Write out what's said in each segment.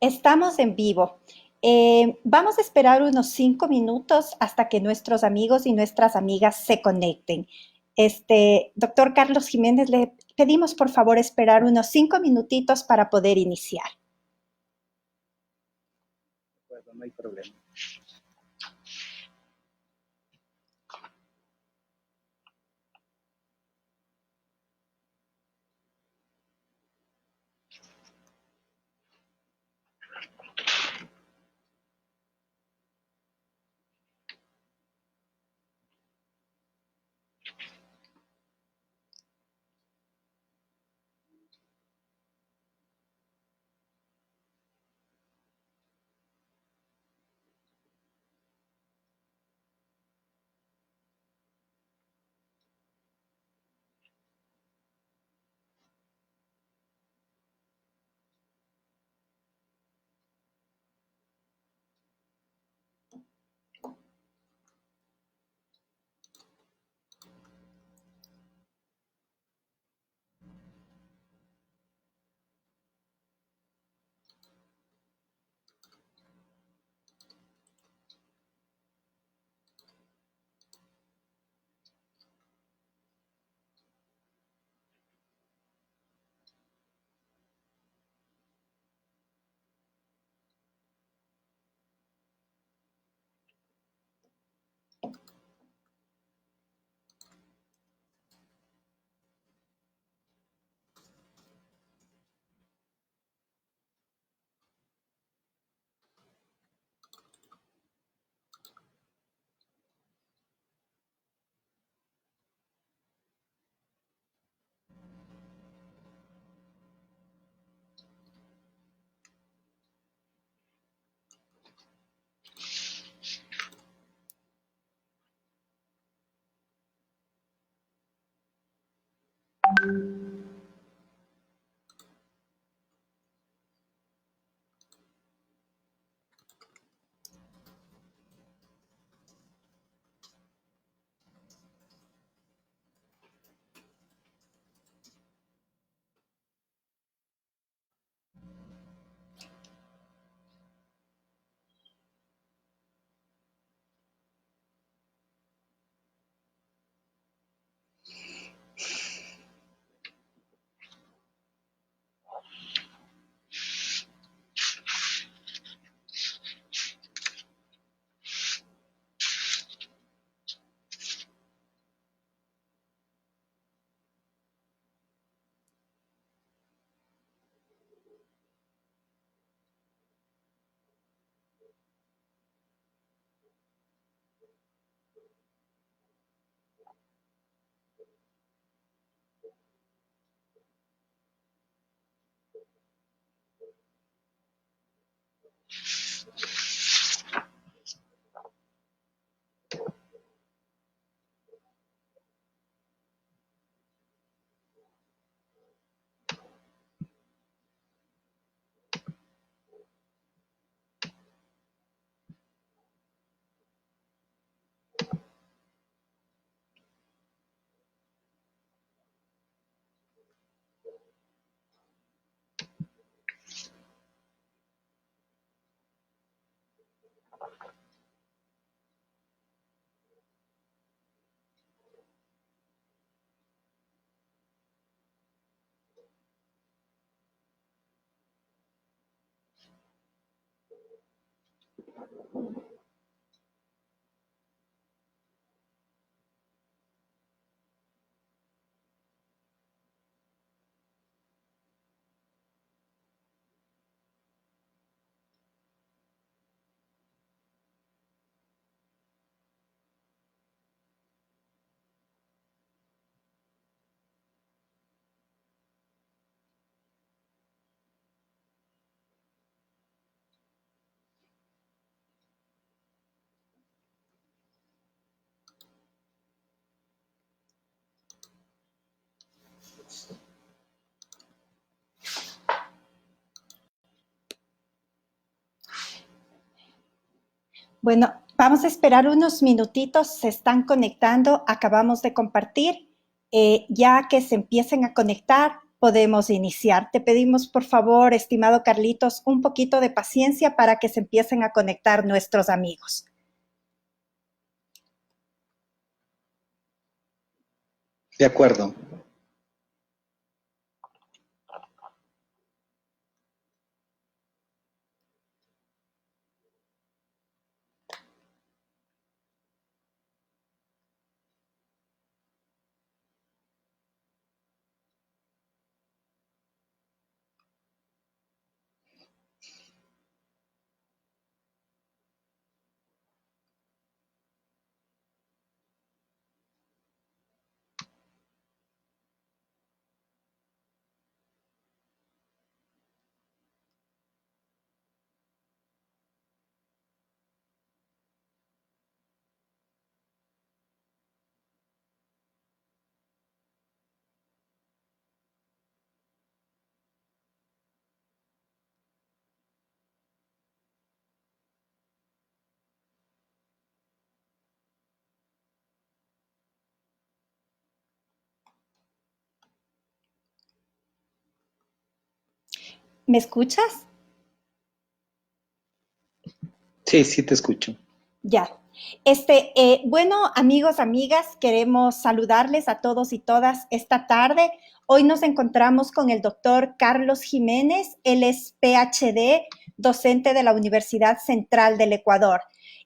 Estamos en vivo. Vamos a esperar unos 5 minutos hasta que nuestros amigos y nuestras amigas se conecten. Doctor Carlos Jiménez, le pedimos por favor esperar unos 5 minutitos para poder iniciar. Bueno, no hay problema. Bueno, vamos a esperar unos minutitos, se están conectando, acabamos de compartir. Ya que se empiecen a conectar, podemos iniciar. Te pedimos, por favor, estimado Carlitos, un poquito de paciencia para que se empiecen a conectar nuestros amigos. De acuerdo. ¿Me escuchas? Sí, sí te escucho. Ya. Bueno, amigos, amigas, queremos saludarles a todos y todas esta tarde. Hoy nos encontramos con el doctor Carlos Jiménez. Él es PhD, docente de la Universidad Central del Ecuador.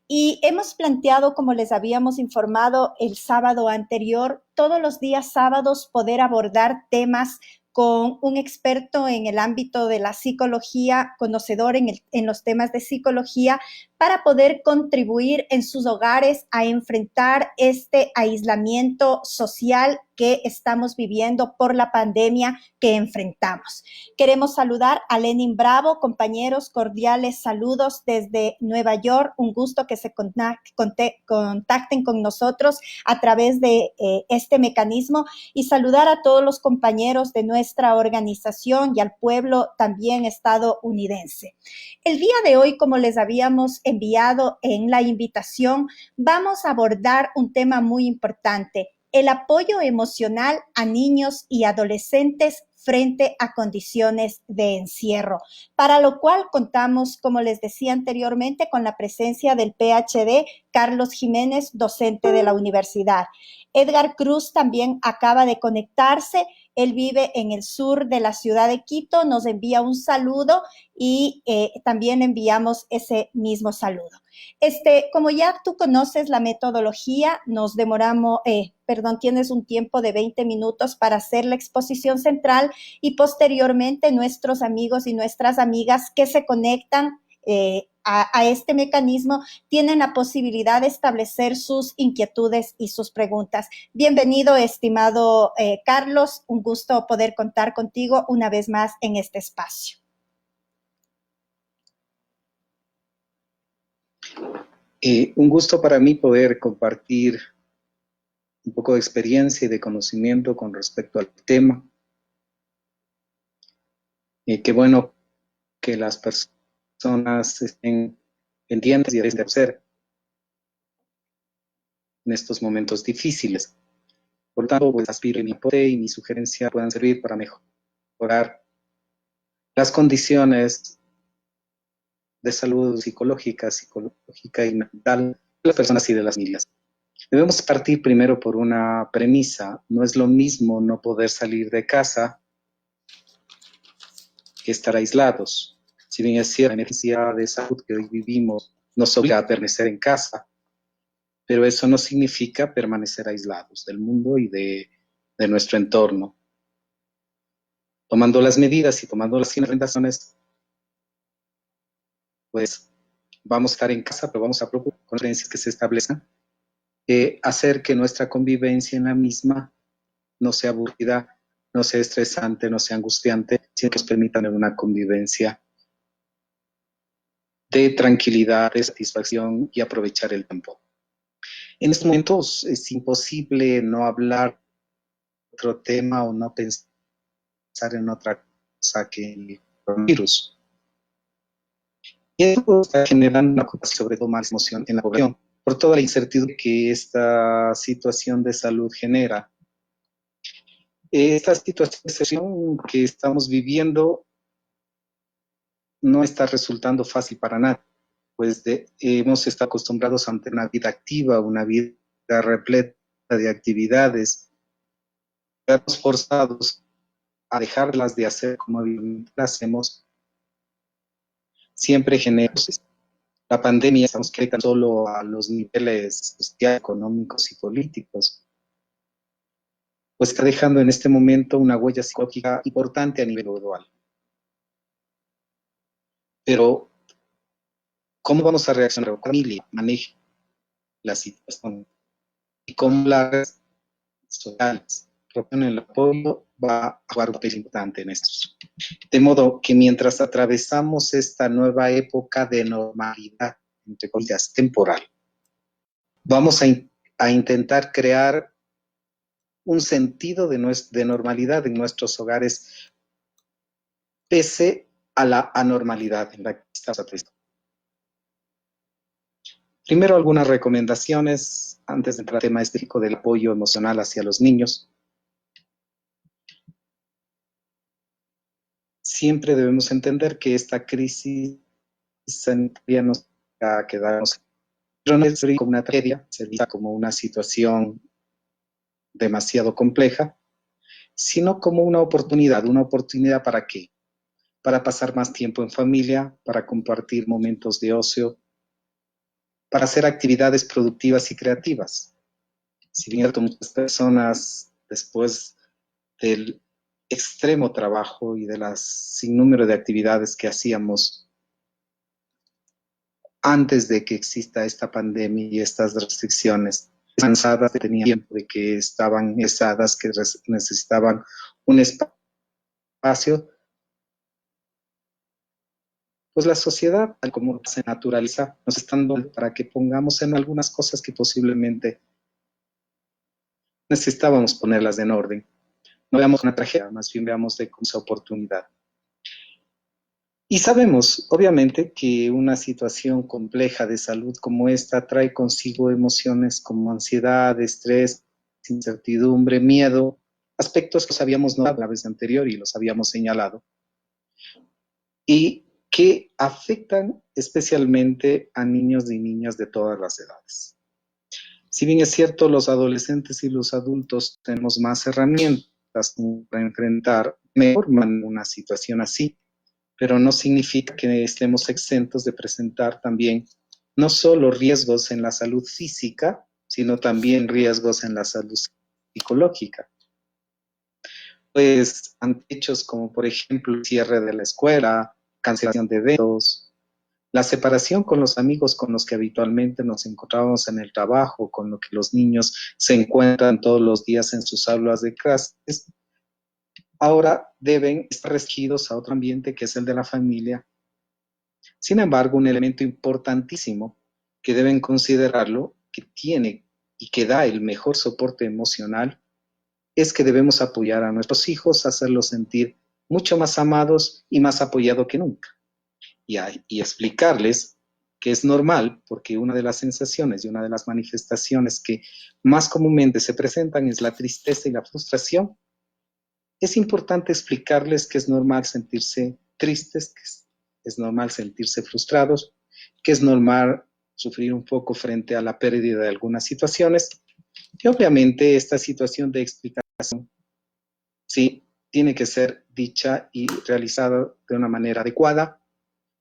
Y hemos planteado, como les habíamos informado el sábado anterior, todos los días sábados poder abordar temas con un experto en el ámbito de la psicología, conocedor en los temas de psicología, para poder contribuir en sus hogares a enfrentar este aislamiento social que estamos viviendo por la pandemia que enfrentamos. Queremos saludar a Lenin Bravo, compañeros, cordiales saludos desde Nueva York. Un gusto que se contacten con nosotros a través de este mecanismo y saludar a todos los compañeros de nuestra organización y al pueblo también estadounidense. El día de hoy, como les habíamos enviado en la invitación, vamos a abordar un tema muy importante: el apoyo emocional a niños y adolescentes frente a condiciones de encierro, para lo cual contamos, como les decía anteriormente, con la presencia del PhD Carlos Jiménez, docente de la universidad. Edgar Cruz también acaba de conectarse. Él vive en el sur de la ciudad de Quito, nos envía un saludo y también enviamos ese mismo saludo. Como ya tú conoces la metodología, nos demoramos, tienes un tiempo de 20 minutos para hacer la exposición central y posteriormente nuestros amigos y nuestras amigas que se conectan a este mecanismo tienen la posibilidad de establecer sus inquietudes y sus preguntas. Bienvenido, estimado Carlos, un gusto poder contar contigo una vez más en este espacio. Un gusto para mí poder compartir un poco de experiencia y de conocimiento con respecto al tema. Qué bueno que las personas estén pendientes y de hacer en estos momentos difíciles. Por tanto, pues aspiro que mi aporte y mi sugerencia puedan servir para mejorar las condiciones de salud psicológica y mental de las personas y de las familias. Debemos partir primero por una premisa. No es lo mismo no poder salir de casa que estar aislados. Si bien es cierto, la emergencia de salud que hoy vivimos nos obliga a permanecer en casa, pero eso no significa permanecer aislados del mundo y de nuestro entorno. Tomando las medidas y tomando las recomendaciones, pues vamos a estar en casa, pero vamos a procurar con creencias que se establezcan, hacer que nuestra convivencia en la misma no sea aburrida, no sea estresante, no sea angustiante, sino que nos permitan una convivencia de tranquilidad, de satisfacción y aprovechar el tiempo. En estos momentos es imposible no hablar de otro tema o no pensar en otra cosa que el virus. Y eso está generando una preocupación, sobre todo más emoción en la población, por toda la incertidumbre que esta situación de salud genera. Esta situación que estamos viviendo no está resultando fácil para nadie, pues hemos estado acostumbrados a una vida activa, una vida repleta de actividades, estamos forzados a dejarlas de hacer como habitualmente las hacemos, siempre generosos. La pandemia estamos que tan solo a los niveles sociales, económicos y políticos, pues está dejando en este momento una huella psicológica importante a nivel global. Pero, ¿cómo vamos a reaccionar? La familia maneja la situación y cómo las redes sociales proponen el apoyo va a jugar un papel importante en esto. De modo que mientras atravesamos esta nueva época de normalidad, entre comillas, temporal, vamos a intentar crear un sentido de normalidad en nuestros hogares, pese a la anormalidad en la que estamos atravesando. Primero, algunas recomendaciones antes de entrar al tema específico del apoyo emocional hacia los niños. Siempre debemos entender que esta crisis sanitaria nos va a quedarnos, pero no es como una tragedia, se vista como una situación demasiado compleja, sino como una oportunidad ¿para qué? Para pasar más tiempo en familia, para compartir momentos de ocio, para hacer actividades productivas y creativas. Si bien muchas personas, después del extremo trabajo y de las sinnúmero de actividades que hacíamos antes de que exista esta pandemia y estas restricciones, cansadas, tenían tiempo de que estaban pesadas, que necesitaban un espacio, pues la sociedad, tal como se naturaliza, nos están dando para que pongamos en algunas cosas que posiblemente necesitábamos ponerlas en orden. No veamos una tragedia, más bien veamos de esa oportunidad. Y sabemos, obviamente, que una situación compleja de salud como esta trae consigo emociones como ansiedad, estrés, incertidumbre, miedo, aspectos que habíamos notado la vez anterior y los habíamos señalado, y que afectan especialmente a niños y niñas de todas las edades. Si bien es cierto, los adolescentes y los adultos tenemos más herramientas para enfrentar mejor una situación así, pero no significa que estemos exentos de presentar también no solo riesgos en la salud física, sino también riesgos en la salud psicológica. Pues ante hechos como por ejemplo el cierre de la escuela, cancelación de eventos, la separación con los amigos con los que habitualmente nos encontrábamos en el trabajo, con lo que los niños se encuentran todos los días en sus aulas de clases, ahora deben estar restringidos a otro ambiente que es el de la familia. Sin embargo, un elemento importantísimo que deben considerarlo, que tiene y que da el mejor soporte emocional, es que debemos apoyar a nuestros hijos, hacerlos sentir mucho más amados y más apoyados que nunca. Y explicarles que es normal, porque una de las sensaciones y una de las manifestaciones que más comúnmente se presentan es la tristeza y la frustración. Es importante explicarles que es normal sentirse tristes, que es normal sentirse frustrados, que es normal sufrir un poco frente a la pérdida de algunas situaciones. Y obviamente esta situación de explicación, sí, tiene que ser dicha y realizada de una manera adecuada,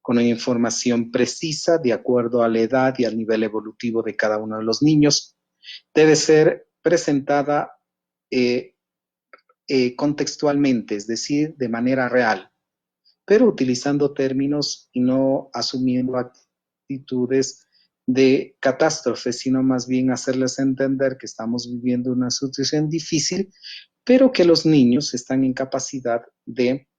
con una información precisa de acuerdo a la edad y al nivel evolutivo de cada uno de los niños. Debe ser presentada contextualmente, es decir, de manera real, pero utilizando términos y no asumiendo actitudes de catástrofe, sino más bien hacerles entender que estamos viviendo una situación difícil, pero que los niños están en capacidad de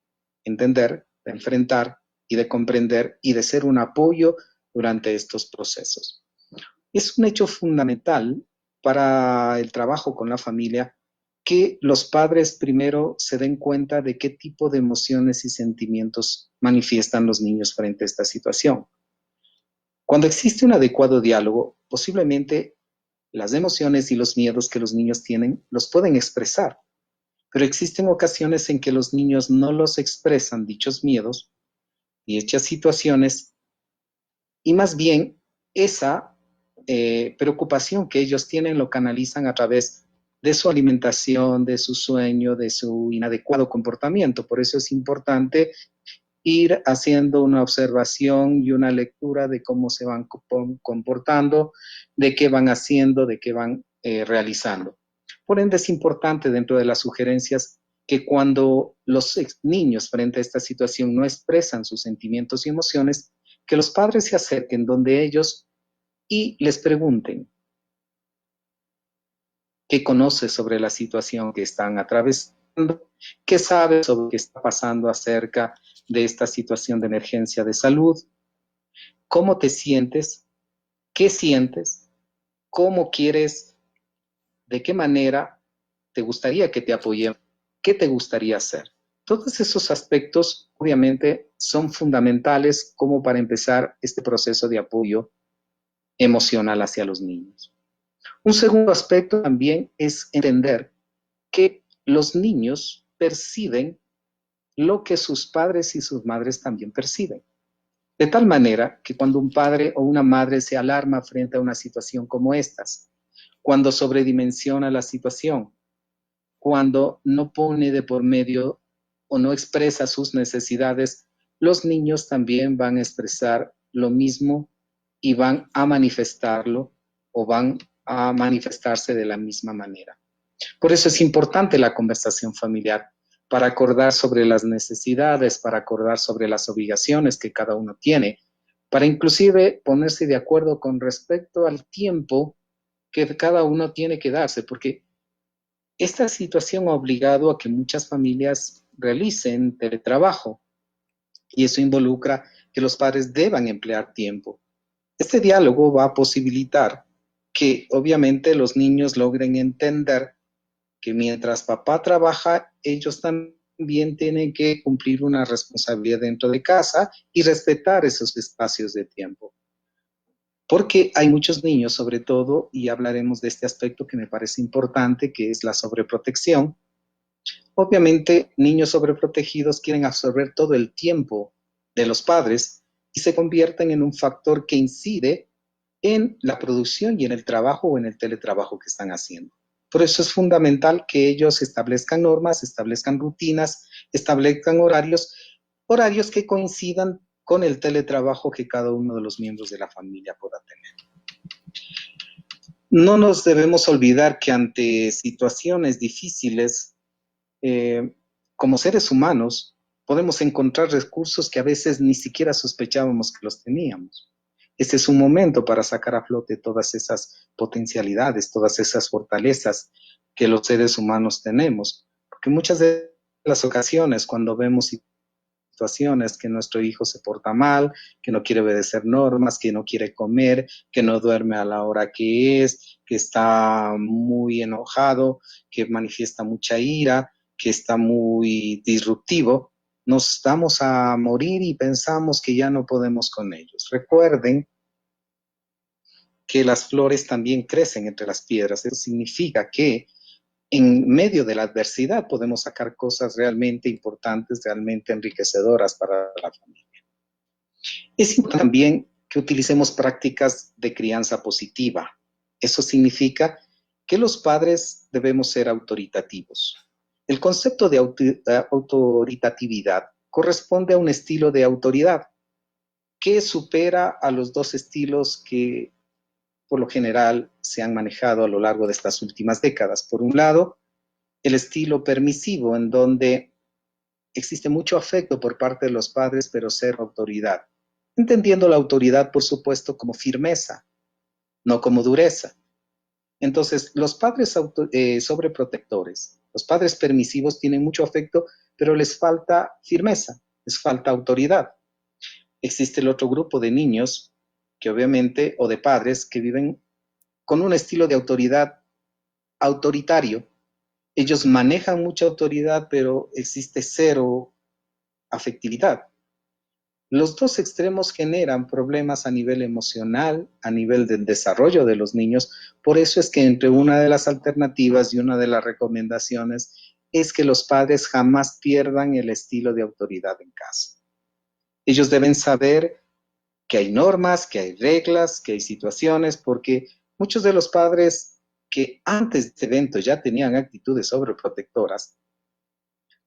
entender, de enfrentar y de comprender y de ser un apoyo durante estos procesos. Es un hecho fundamental para el trabajo con la familia que los padres primero se den cuenta de qué tipo de emociones y sentimientos manifiestan los niños frente a esta situación. Cuando existe un adecuado diálogo, posiblemente las emociones y los miedos que los niños tienen los pueden expresar, Pero existen ocasiones en que los niños no los expresan dichos miedos y dichas situaciones, y más bien esa preocupación que ellos tienen lo canalizan a través de su alimentación, de su sueño, de su inadecuado comportamiento. Por eso es importante ir haciendo una observación y una lectura de cómo se van comportando, de qué van haciendo, de qué van realizando. Por ende, es importante dentro de las sugerencias que cuando los niños frente a esta situación no expresan sus sentimientos y emociones, que los padres se acerquen donde ellos y les pregunten qué conoce sobre la situación que están atravesando, qué sabe sobre lo que está pasando acerca de esta situación de emergencia de salud, cómo te sientes, qué sientes, cómo quieres, de qué manera te gustaría que te apoyemos, qué te gustaría hacer. Todos esos aspectos obviamente son fundamentales como para empezar este proceso de apoyo emocional hacia los niños. Un segundo aspecto también es entender que los niños perciben lo que sus padres y sus madres también perciben. De tal manera que cuando un padre o una madre se alarma frente a una situación como estas, cuando sobredimensiona la situación, cuando no pone de por medio o no expresa sus necesidades, los niños también van a expresar lo mismo y van a manifestarlo o van a manifestarse de la misma manera. Por eso es importante la conversación familiar, para acordar sobre las necesidades, para acordar sobre las obligaciones que cada uno tiene, para inclusive ponerse de acuerdo con respecto al tiempo que cada uno tiene que darse, porque esta situación ha obligado a que muchas familias realicen teletrabajo y eso involucra que los padres deban emplear tiempo. Este diálogo va a posibilitar que obviamente los niños logren entender que mientras papá trabaja, ellos también tienen que cumplir una responsabilidad dentro de casa y respetar esos espacios de tiempo. Porque hay muchos niños, sobre todo, y hablaremos de este aspecto que me parece importante, que es la sobreprotección. Obviamente, niños sobreprotegidos quieren absorber todo el tiempo de los padres y se convierten en un factor que incide en la producción y en el trabajo o en el teletrabajo que están haciendo. Por eso es fundamental que ellos establezcan normas, establezcan rutinas, establezcan horarios, horarios que coincidan con el teletrabajo que cada uno de los miembros de la familia pueda tener. No nos debemos olvidar que ante situaciones difíciles, como seres humanos, podemos encontrar recursos que a veces ni siquiera sospechábamos que los teníamos. Este es un momento para sacar a flote todas esas potencialidades, todas esas fortalezas que los seres humanos tenemos. Porque muchas de las ocasiones cuando vemos situaciones que nuestro hijo se porta mal, que no quiere obedecer normas, que no quiere comer, que no duerme a la hora que es, que está muy enojado, que manifiesta mucha ira, que está muy disruptivo, nos damos a morir y pensamos que ya no podemos con ellos. Recuerden que las flores también crecen entre las piedras. Eso significa que en medio de la adversidad podemos sacar cosas realmente importantes, realmente enriquecedoras para la familia. Es importante también que utilicemos prácticas de crianza positiva. Eso significa que los padres debemos ser autoritativos. El concepto de autoritatividad corresponde a un estilo de autoridad que supera a los dos estilos que por lo general se han manejado a lo largo de estas últimas décadas. Por un lado, el estilo permisivo, en donde existe mucho afecto por parte de los padres, pero cero autoridad. Entendiendo la autoridad, por supuesto, como firmeza, no como dureza. Entonces, los padres sobreprotectores, los padres permisivos tienen mucho afecto, pero les falta firmeza, les falta autoridad. Existe el otro grupo de niños que obviamente, o de padres, que viven con un estilo de autoridad autoritario. Ellos manejan mucha autoridad, pero existe cero afectividad. Los dos extremos generan problemas a nivel emocional, a nivel del desarrollo de los niños. Por eso es que entre una de las alternativas y una de las recomendaciones es que los padres jamás pierdan el estilo de autoridad en casa. Ellos deben saber que hay normas, que hay reglas, que hay situaciones, porque muchos de los padres que antes de este evento ya tenían actitudes sobreprotectoras,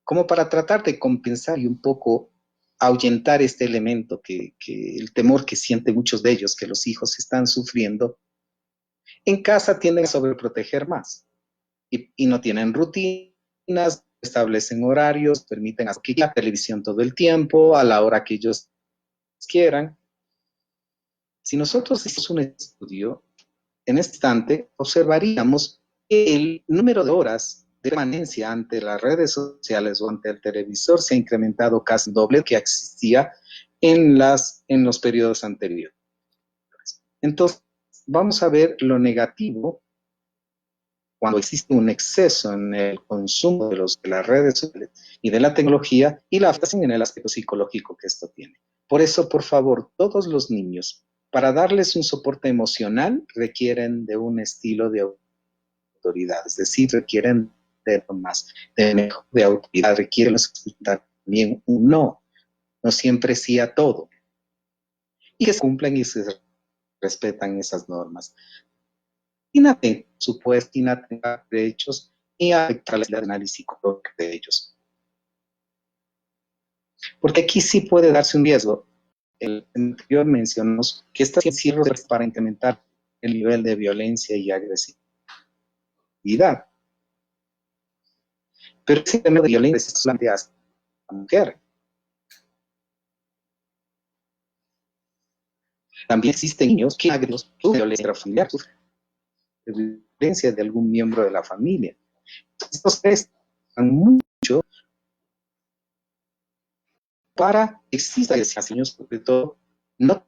como para tratar de compensar y un poco ahuyentar este elemento que el temor que sienten muchos de ellos, que los hijos están sufriendo, en casa tienden a sobreproteger más y no tienen rutinas, establecen horarios, permiten que la televisión todo el tiempo, a la hora que ellos quieran. Si nosotros hicimos un estudio, en este instante observaríamos que el número de horas de permanencia ante las redes sociales o ante el televisor se ha incrementado casi doble que existía en los periodos anteriores. Entonces, vamos a ver lo negativo cuando existe un exceso en el consumo de las redes sociales y de la tecnología y la afectación en el aspecto psicológico que esto tiene. Por eso, por favor, todos los niños, para darles un soporte emocional, requieren de un estilo de autoridad, es decir, requieren de más, de autoridad, requieren también un no, no siempre sí a todo, y que se cumplan y se respetan esas normas. Inatentar derechos y afectar el análisis psicológico de ellos. Porque aquí sí puede darse un riesgo. El anterior mencionamos que estas sirven para incrementar el nivel de violencia y agresividad. Pero ese nivel de violencia es solamente hacia la mujer. También existen niños que agregan violencia familiar, violencia de algún miembro de la familia. Estos tres están mucho para que exista niños, sobre todo, no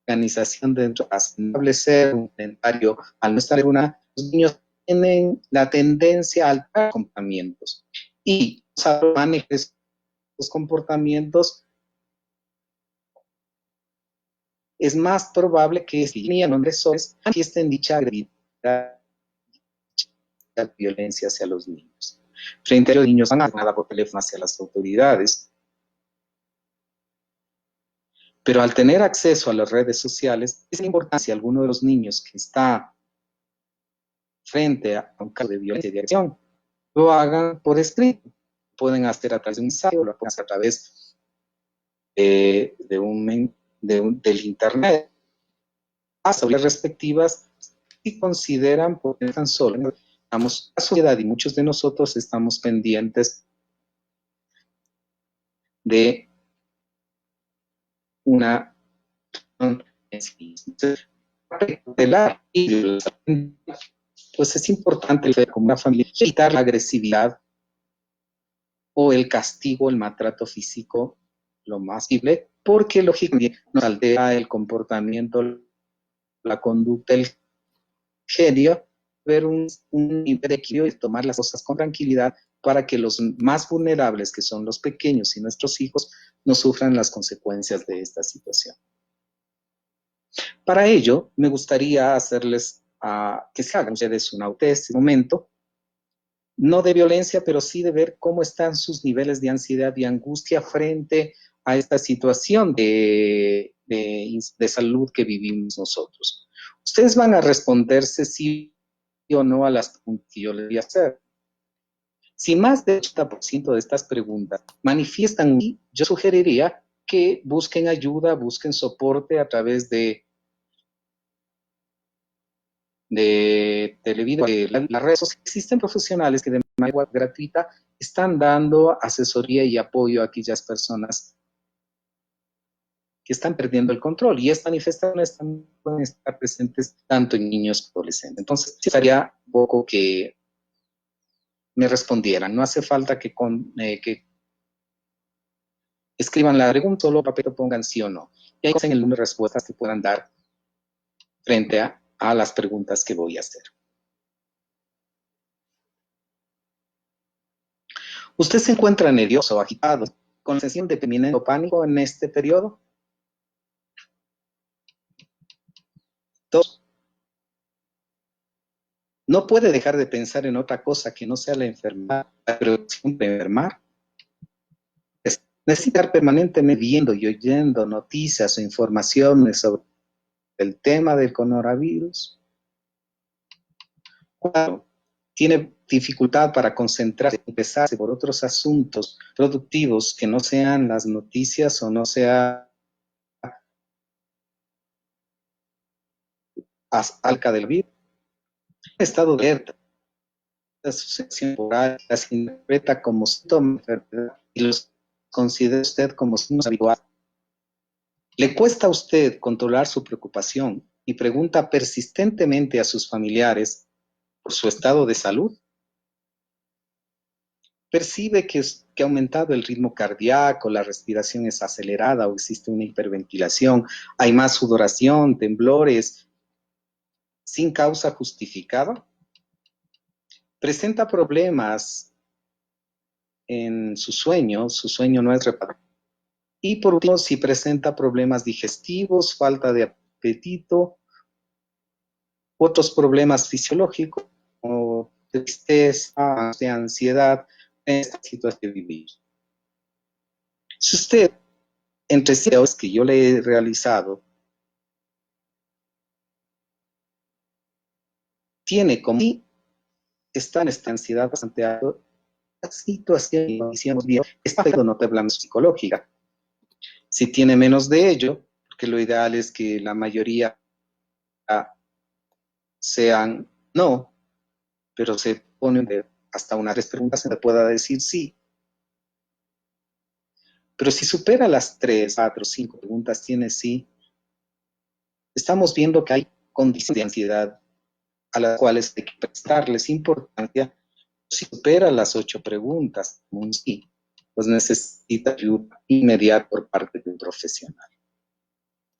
organización dentro de establecer un inventario, al no estar los niños tienen la tendencia a alterar comportamientos y manejar estos comportamientos. Es más probable que si tenían agresores manifiesten dicha agresividad, dicha violencia hacia los niños. Frente a los niños van a nada por teléfono hacia las autoridades, pero al tener acceso a las redes sociales, es importante si alguno de los niños que está frente a un caso de violencia y de agresión, lo hagan por escrito. Pueden hacer a través de un ensayo, lo pueden hacer a través del internet, a las respectivas, y consideran, porque tan solo estamos la sociedad y muchos de nosotros estamos pendientes de una pues es importante como una familia evitar la agresividad o el castigo, el maltrato físico lo más posible, porque lógicamente nos altera el comportamiento, la conducta, el genio, ver un nivel de equilibrio y tomar las cosas con tranquilidad para que los más vulnerables, que son los pequeños y nuestros hijos, no sufran las consecuencias de esta situación. Para ello, me gustaría hacerles que se hagan ustedes una test en este momento, no de violencia, pero sí de ver cómo están sus niveles de ansiedad y angustia frente a esta situación de salud que vivimos nosotros. Ustedes van a responderse sí o no a las preguntas que yo les voy a hacer. Si más del 80% de estas preguntas manifiestan, yo sugeriría que busquen ayuda, busquen soporte a través de televideo, las redes sociales. Existen profesionales que de manera gratuita están dando asesoría y apoyo a aquellas personas que están perdiendo el control, y estas manifestaciones pueden estar presentes tanto en niños como adolescentes. Entonces, estaría un poco que me respondieran. No hace falta que escriban la pregunta, solo papel pongan sí o no. Y hay cosas en el número de respuestas que puedan dar frente a las preguntas que voy a hacer. ¿Usted se encuentra nervioso o agitado, con sensación de inminente pánico en este periodo? 2. No puede dejar de pensar en otra cosa que no sea la enfermedad, la preocupación de enfermar. Necesita estar permanentemente viendo y oyendo noticias o informaciones sobre el tema del coronavirus. 4. Tiene dificultad para concentrarse, empezarse por otros asuntos productivos que no sean las noticias o no sea acerca del virus. Estado de alerta. La sucesión temporal las interpreta como síntomas de enfermedad y los considera usted como signos habituales. ¿Le cuesta a usted controlar su preocupación y pregunta persistentemente a sus familiares por su estado de salud? ¿Percibe que ha aumentado el ritmo cardíaco, la respiración es acelerada o existe una hiperventilación, hay más sudoración, temblores sin causa justificada? ¿Presenta problemas en su sueño no es reparado? Y por último, si presenta problemas digestivos, falta de apetito, otros problemas fisiológicos como tristeza, ansiedad, en esta situación de vivir. Si usted, entre los que yo le he realizado, tiene como si está en esta ansiedad bastante alta, la situación, decíamos bien, está afectando notablemente psicológica. Si tiene menos de ello, porque lo ideal es que la mayoría sean no, pero se ponen hasta unas 3 preguntas se le pueda decir sí. Pero si supera las 3, 4, 5 preguntas tiene sí, estamos viendo que hay condiciones de ansiedad a las cuales hay que prestarles importancia. Si supera las 8 preguntas, un sí, pues necesita ayuda inmediata por parte de un profesional.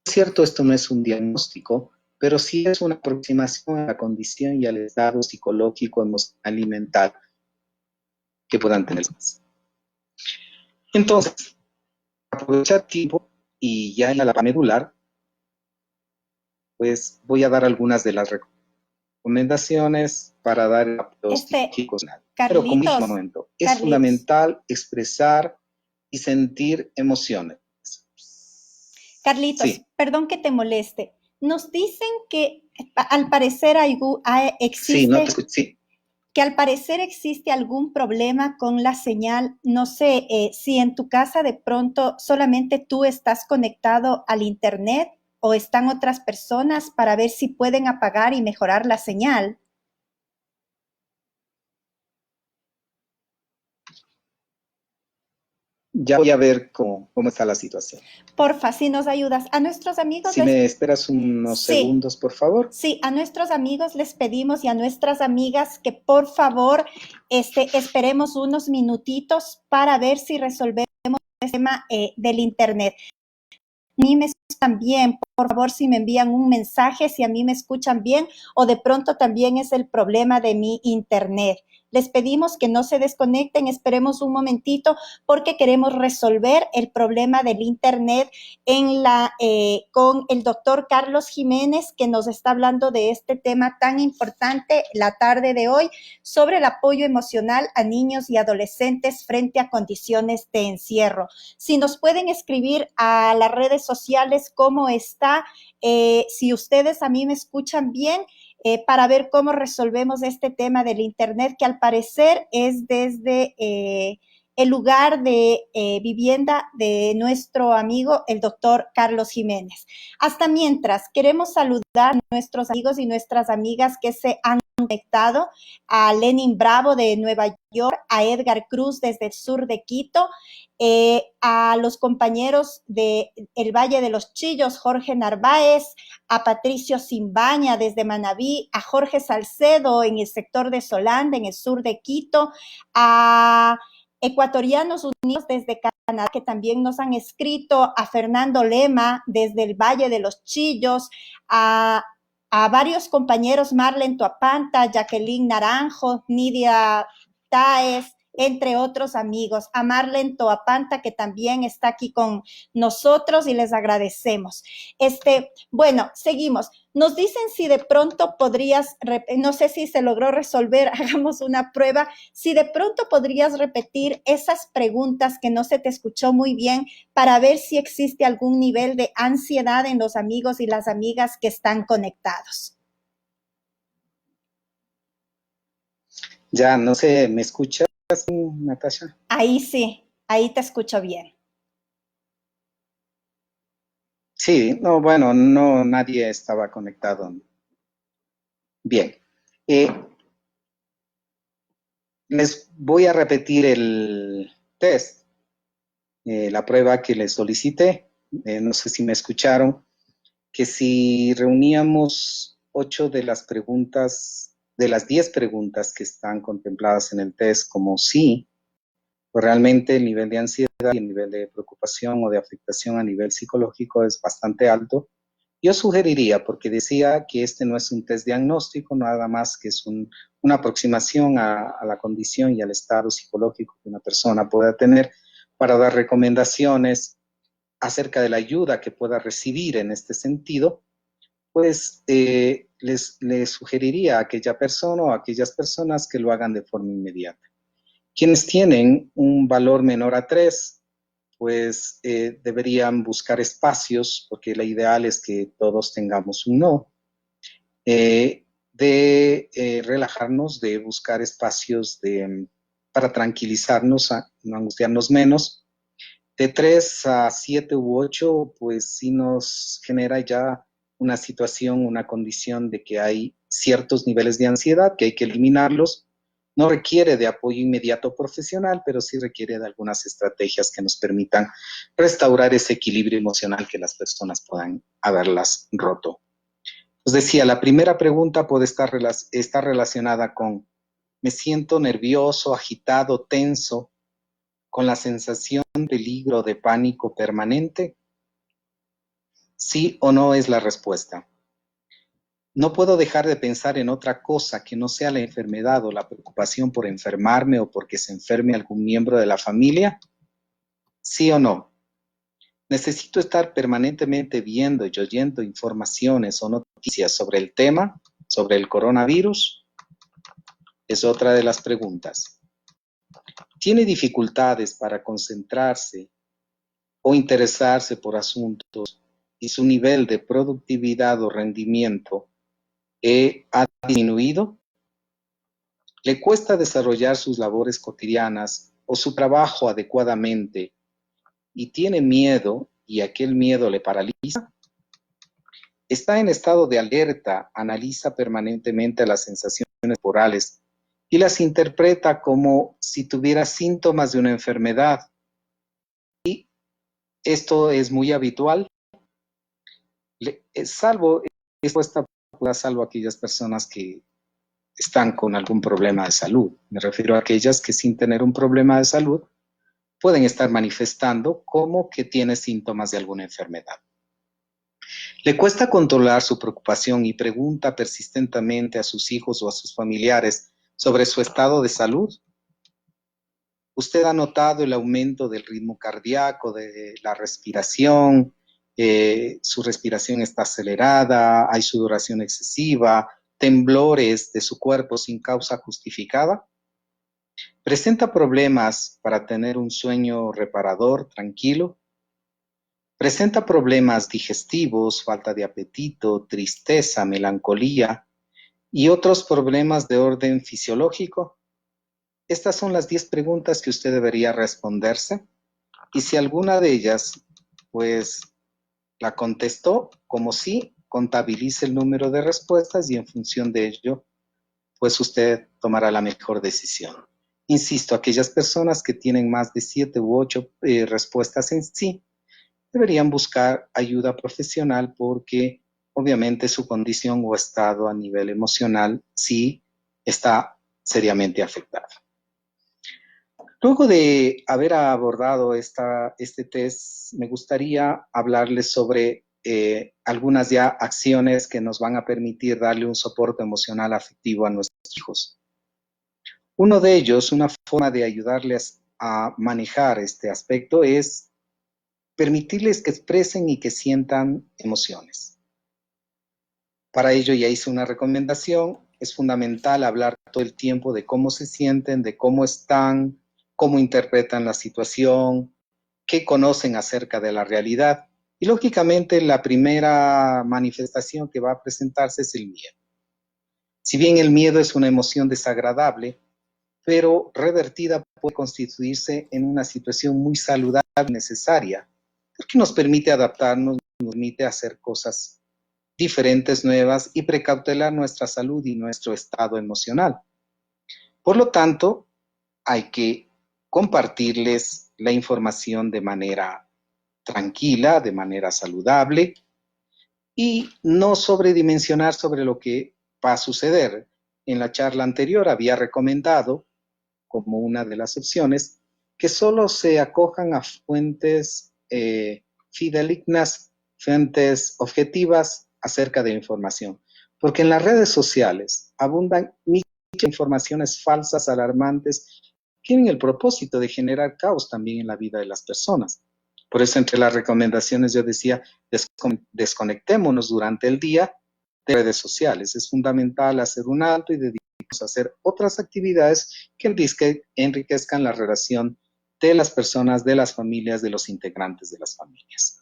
Es cierto, esto no es un diagnóstico, pero sí es una aproximación a la condición y al estado psicológico, emocional y mental que puedan tener. Entonces, aprovechar tiempo y ya en la medular, pues voy a dar algunas de las recomendaciones para dar el diagnóstico. Pero como dije un momento, es fundamental expresar y sentir emociones. Carlitos, sí. Perdón que te moleste. Nos dicen que al parecer existe... Sí, no te escucho, sí. Que al parecer existe algún problema con la señal. No sé si en tu casa de pronto solamente tú estás conectado al internet o están otras personas para ver si pueden apagar y mejorar la señal. Ya voy a ver cómo está la situación. Porfa, si nos ayudas. A nuestros amigos... Si me esperas unos segundos, por favor. Sí, a nuestros amigos les pedimos y a nuestras amigas que por favor esperemos unos minutitos para ver si resolvemos el tema del internet. A mí me escuchan bien, por favor, si me envían un mensaje, si a mí me escuchan bien, o de pronto también es el problema de mi internet. Les pedimos que no se desconecten, esperemos un momentito, porque queremos resolver el problema del internet con el doctor Carlos Jiménez, que nos está hablando de este tema tan importante la tarde de hoy, sobre el apoyo emocional a niños y adolescentes frente a condiciones de encierro. Si nos pueden escribir a las redes sociales cómo está, si ustedes a mí me escuchan bien, para ver cómo resolvemos este tema del internet, que al parecer es desde el lugar de vivienda de nuestro amigo, el doctor Carlos Jiménez. Hasta mientras, queremos saludar a nuestros amigos y nuestras amigas que se han conectado, a Lenin Bravo de Nueva York, a Edgar Cruz desde el sur de Quito, a los compañeros del Valle de los Chillos, Jorge Narváez, a Patricio Simbaña desde Manabí, a Jorge Salcedo en el sector de Solanda, en el sur de Quito, a Ecuatorianos Unidos desde Canadá, que también nos han escrito, a Fernando Lema desde el Valle de los Chillos, a varios compañeros, Marlen Tuapanta, Jacqueline Naranjo, Nidia Taes, entre otros amigos, a Marlen Toapanta, que también está aquí con nosotros y les agradecemos. Bueno, seguimos. Nos dicen si de pronto podrías, no sé si se logró resolver, hagamos una prueba, si de pronto podrías repetir esas preguntas que no se te escuchó muy bien para ver si existe algún nivel de ansiedad en los amigos y las amigas que están conectados. Ya, no sé, ¿me escuchas, Natasha? Ahí sí, ahí te escucho bien. Sí, no, bueno, no, nadie estaba conectado. Bien. Eh, Les voy a repetir el test, la prueba que les solicité. No sé si me escucharon, que si reuníamos 8 de las preguntas, de las 10 preguntas que están contempladas en el test como sí, pues realmente el nivel de ansiedad y el nivel de preocupación o de afectación a nivel psicológico es bastante alto. Yo sugeriría, porque decía que este no es un test diagnóstico, nada más que es una aproximación a la condición y al estado psicológico que una persona pueda tener para dar recomendaciones acerca de la ayuda que pueda recibir en este sentido, pues les sugeriría a aquella persona o a aquellas personas que lo hagan de forma inmediata. Quienes tienen un valor menor a 3, pues deberían buscar espacios, porque la ideal es que todos tengamos un no, de relajarnos, de buscar espacios para tranquilizarnos, no angustiarnos menos. De 3 a 7 u 8, pues sí nos genera ya una situación, una condición de que hay ciertos niveles de ansiedad que hay que eliminarlos. No requiere de apoyo inmediato profesional, pero sí requiere de algunas estrategias que nos permitan restaurar ese equilibrio emocional que las personas puedan haberlas roto. Os decía, la primera pregunta puede estar relacionada con: me siento nervioso, agitado, tenso, con la sensación de peligro, de pánico permanente. Sí o no es la respuesta. No puedo dejar de pensar en otra cosa que no sea la enfermedad o la preocupación por enfermarme o porque se enferme algún miembro de la familia. Sí o no. Necesito estar permanentemente viendo y oyendo informaciones o noticias sobre el tema, sobre el coronavirus. Es otra de las preguntas. ¿Tiene dificultades para concentrarse o interesarse por asuntos y su nivel de productividad o rendimiento ha disminuido? ¿Le cuesta desarrollar sus labores cotidianas o su trabajo adecuadamente y tiene miedo y aquel miedo le paraliza? Está en estado de alerta, analiza permanentemente las sensaciones corporales y las interpreta como si tuviera síntomas de una enfermedad. Y esto es muy habitual, salvo aquellas personas que están con algún problema de salud. Me refiero a aquellas que sin tener un problema de salud pueden estar manifestando como que tiene síntomas de alguna enfermedad. Le cuesta controlar su preocupación y pregunta persistentemente a sus hijos o a sus familiares sobre su estado de salud. ¿Usted ha notado el aumento del ritmo cardíaco, de la respiración? Su respiración está acelerada, hay sudoración excesiva, temblores de su cuerpo sin causa justificada. ¿Presenta problemas para tener un sueño reparador, tranquilo? ¿Presenta problemas digestivos, falta de apetito, tristeza, melancolía y otros problemas de orden fisiológico? Estas son las 10 preguntas que usted debería responderse, y si alguna de ellas, pues, la contestó como sí, contabilice el número de respuestas y en función de ello, pues usted tomará la mejor decisión. Insisto, aquellas personas que tienen más de 7 u 8 respuestas en sí, deberían buscar ayuda profesional porque obviamente su condición o estado a nivel emocional sí está seriamente afectado. Luego de haber abordado este test, me gustaría hablarles sobre algunas ya acciones que nos van a permitir darle un soporte emocional afectivo a nuestros hijos. Uno de ellos, una forma de ayudarles a manejar este aspecto es permitirles que expresen y que sientan emociones. Para ello ya hice una recomendación. Es fundamental hablar todo el tiempo de cómo se sienten, de cómo están, cómo interpretan la situación, qué conocen acerca de la realidad. Y lógicamente la primera manifestación que va a presentarse es el miedo. Si bien el miedo es una emoción desagradable, pero revertida puede constituirse en una situación muy saludable y necesaria, porque nos permite adaptarnos, nos permite hacer cosas diferentes, nuevas y precautelar nuestra salud y nuestro estado emocional. Por lo tanto, hay que compartirles la información de manera tranquila, de manera saludable y no sobredimensionar sobre lo que va a suceder. En la charla anterior había recomendado, como una de las opciones, que solo se acojan a fuentes fidedignas, fuentes objetivas acerca de información. Porque en las redes sociales abundan muchas informaciones falsas, alarmantes, que tienen el propósito de generar caos también en la vida de las personas. Por eso entre las recomendaciones yo decía, desconectémonos durante el día de redes sociales. Es fundamental hacer un alto y dedicarnos a hacer otras actividades que enriquezcan la relación de las personas, de las familias, de los integrantes de las familias.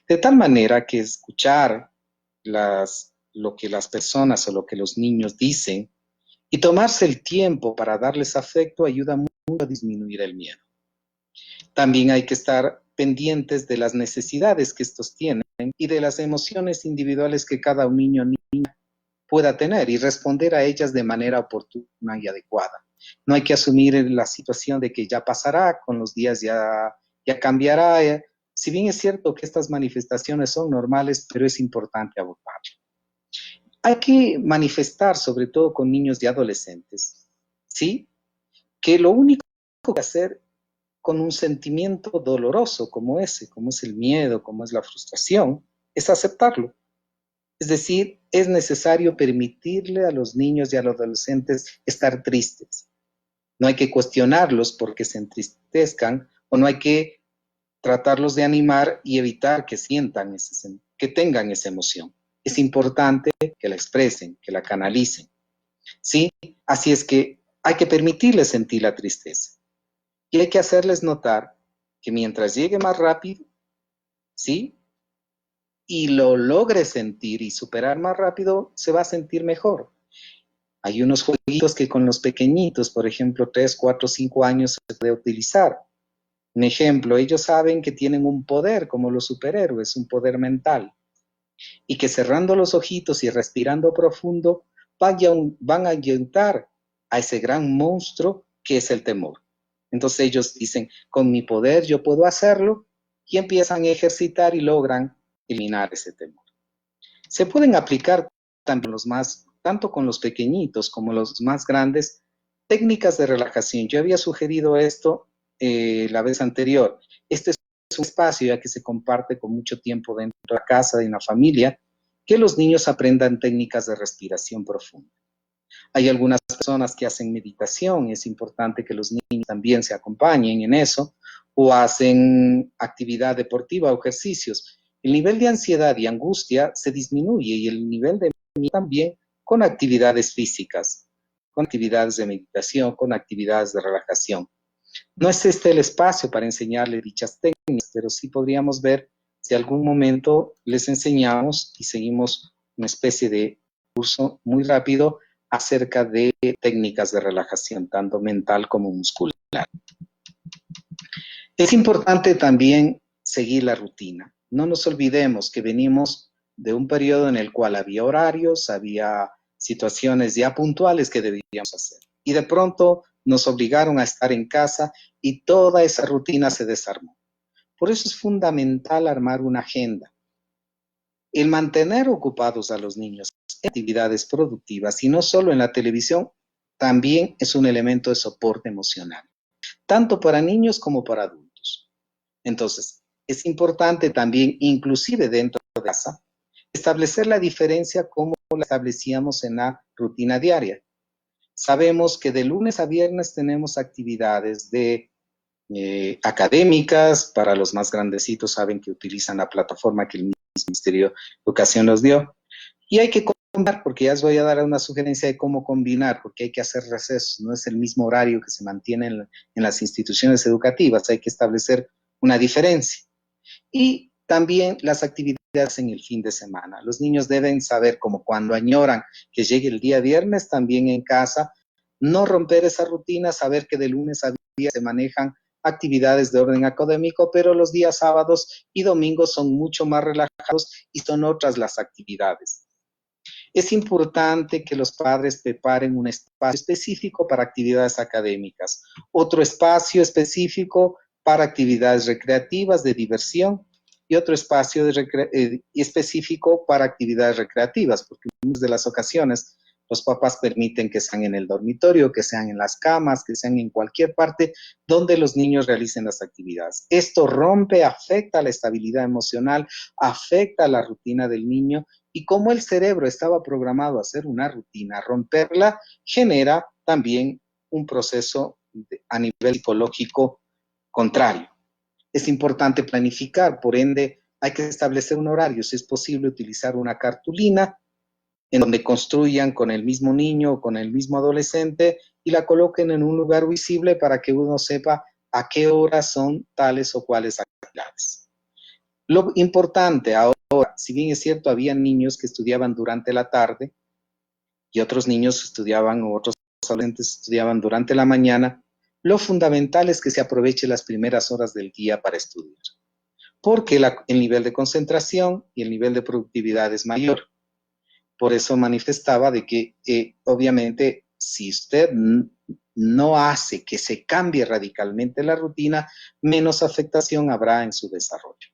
De tal manera que escuchar lo que las personas o lo que los niños dicen y tomarse el tiempo para darles afecto ayuda mucho a disminuir el miedo. También hay que estar pendientes de las necesidades que estos tienen y de las emociones individuales que cada niño o niña pueda tener y responder a ellas de manera oportuna y adecuada. No hay que asumir la situación de que ya pasará, con los días ya cambiará. Si bien es cierto que estas manifestaciones son normales, pero es importante abordarlas. Hay que manifestar, sobre todo con niños y adolescentes, ¿sí? Que lo único que hacer con un sentimiento doloroso como ese, como es el miedo, como es la frustración, es aceptarlo. Es decir, es necesario permitirle a los niños y a los adolescentes estar tristes. No hay que cuestionarlos porque se entristezcan o no hay que tratarlos de animar y evitar que sientan, que tengan esa emoción. Es importante que la expresen, que la canalicen. ¿Sí? Así es que hay que permitirles sentir la tristeza. Y hay que hacerles notar que mientras llegue más rápido, ¿sí? Y lo logre sentir y superar más rápido, se va a sentir mejor. Hay unos jueguitos que con los pequeñitos, por ejemplo, 3, 4, 5 años, se puede utilizar. Un ejemplo, ellos saben que tienen un poder como los superhéroes, un poder mental, y que cerrando los ojitos y respirando profundo, van a ahuyentar a ese gran monstruo que es el temor. Entonces ellos dicen, con mi poder yo puedo hacerlo, y empiezan a ejercitar y logran eliminar ese temor. Se pueden aplicar tanto con los pequeñitos como los más grandes, técnicas de relajación. Yo había sugerido esto la vez anterior. Este es un espacio ya que se comparte con mucho tiempo dentro de la casa, de una familia, que los niños aprendan técnicas de respiración profunda. Hay algunas personas que hacen meditación, es importante que los niños también se acompañen en eso, o hacen actividad deportiva o ejercicios. El nivel de ansiedad y angustia se disminuye y el nivel de miedo también con actividades físicas, con actividades de meditación, con actividades de relajación. No es este el espacio para enseñarles dichas técnicas, pero sí podríamos ver si algún momento les enseñamos y seguimos una especie de curso muy rápido acerca de técnicas de relajación, tanto mental como muscular. Es importante también seguir la rutina. No nos olvidemos que venimos de un periodo en el cual había horarios, había situaciones ya puntuales que debíamos hacer. Y de pronto nos obligaron a estar en casa y toda esa rutina se desarmó. Por eso es fundamental armar una agenda. El mantener ocupados a los niños en actividades productivas y no solo en la televisión, también es un elemento de soporte emocional, tanto para niños como para adultos. Entonces, es importante también, inclusive dentro de casa, establecer la diferencia como la establecíamos en la rutina diaria. sabemos que de lunes a viernes tenemos actividades académicas. Para los más grandecitos saben que utilizan la plataforma que el Ministerio de Educación nos dio. Y hay que combinar, porque ya les voy a dar una sugerencia de cómo combinar, porque hay que hacer recesos. No es el mismo horario que se mantiene en las instituciones educativas. Hay que establecer una diferencia. Y también las actividades en el fin de semana. Los niños deben saber, como cuando añoran que llegue el día viernes, también en casa, no romper esa rutina, saber que de lunes a viernes se manejan actividades de orden académico, pero los días sábados y domingos son mucho más relajados y son otras las actividades. Es importante que los padres preparen un espacio específico para actividades académicas, otro espacio específico para actividades recreativas de diversión y otro espacio específico para actividades recreativas, porque en muchas de las ocasiones los papás permiten que sean en el dormitorio, que sean en las camas, que sean en cualquier parte donde los niños realicen las actividades. Esto rompe, afecta la estabilidad emocional, afecta la rutina del niño, y como el cerebro estaba programado a hacer una rutina, romperla genera también un proceso a nivel psicológico contrario. Es importante planificar, por ende hay que establecer un horario, si es posible utilizar una cartulina en donde construyan con el mismo niño o con el mismo adolescente y la coloquen en un lugar visible para que uno sepa a qué horas son tales o cuales actividades. Lo importante ahora, si bien es cierto, había niños que estudiaban durante la tarde y otros niños estudiaban o otros adolescentes estudiaban durante la mañana, lo fundamental es que se aproveche las primeras horas del día para estudiar, porque el nivel de concentración y el nivel de productividad es mayor. Por eso manifestaba de que obviamente si usted no hace que se cambie radicalmente la rutina, menos afectación habrá en su desarrollo.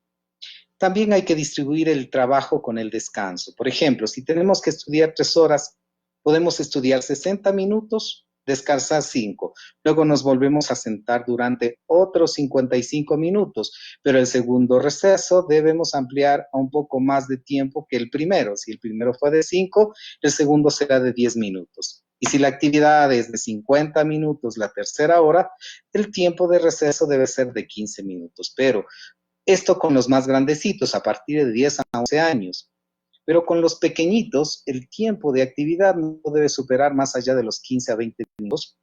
También hay que distribuir el trabajo con el descanso. Por ejemplo, si tenemos que estudiar 3 horas, podemos estudiar 60 minutos, descansar 5. Luego nos volvemos a sentar durante otros 55 minutos, pero el segundo receso debemos ampliar a un poco más de tiempo que el primero. Si el primero fue de 5, el segundo será de 10 minutos. Y si la actividad es de 50 minutos la tercera hora, el tiempo de receso debe ser de 15 minutos. Pero esto con los más grandecitos, a partir de 10 a 11 años. Pero con los pequeñitos, el tiempo de actividad no debe superar más allá de los 15 a 20 minutos,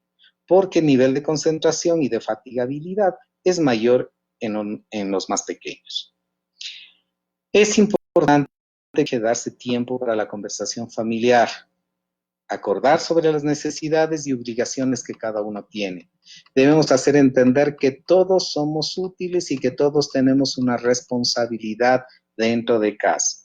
porque el nivel de concentración y de fatigabilidad es mayor en los más pequeños. Es importante darse tiempo para la conversación familiar, acordar sobre las necesidades y obligaciones que cada uno tiene. Debemos hacer entender que todos somos útiles y que todos tenemos una responsabilidad dentro de casa.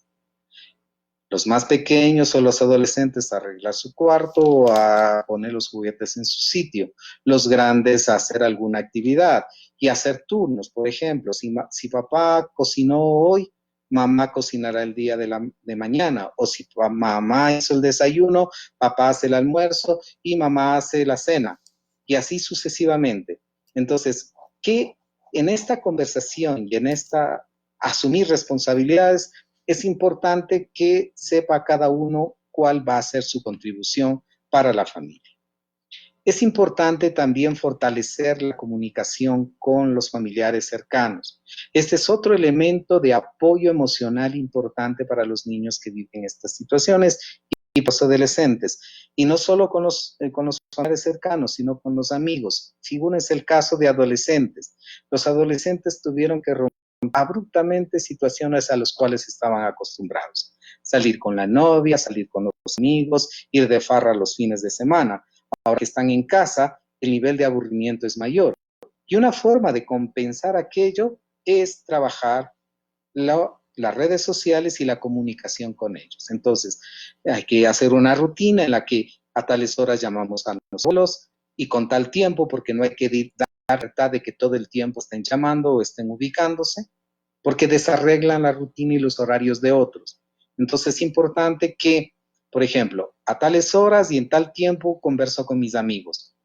Los más pequeños o los adolescentes a arreglar su cuarto o a poner los juguetes en su sitio. Los grandes a hacer alguna actividad y hacer turnos. Por ejemplo, si papá cocinó hoy, mamá cocinará el día de mañana. O si mamá hizo el desayuno, papá hace el almuerzo y mamá hace la cena. Y así sucesivamente. Entonces, que en esta conversación y en esta asumir responsabilidades, es importante que sepa cada uno cuál va a ser su contribución para la familia. Es importante también fortalecer la comunicación con los familiares cercanos. Este es otro elemento de apoyo emocional importante para los niños que viven estas situaciones y los adolescentes. Y no solo con los familiares cercanos, sino con los amigos. Figúrense el caso de adolescentes. Los adolescentes tuvieron que romper abruptamente situaciones a las cuales estaban acostumbrados. Salir con la novia, salir con los amigos, ir de farra los fines de semana. Ahora que están en casa, el nivel de aburrimiento es mayor. Y una forma de compensar aquello es trabajar las redes sociales y la comunicación con ellos. Entonces, hay que hacer una rutina en la que a tales horas llamamos a los abuelos y con tal tiempo, porque no hay que dar verdad de que todo el tiempo estén llamando o estén ubicándose, porque desarreglan la rutina y los horarios de otros. Entonces, es importante que, por ejemplo, a tales horas y en tal tiempo converso con mis amigos.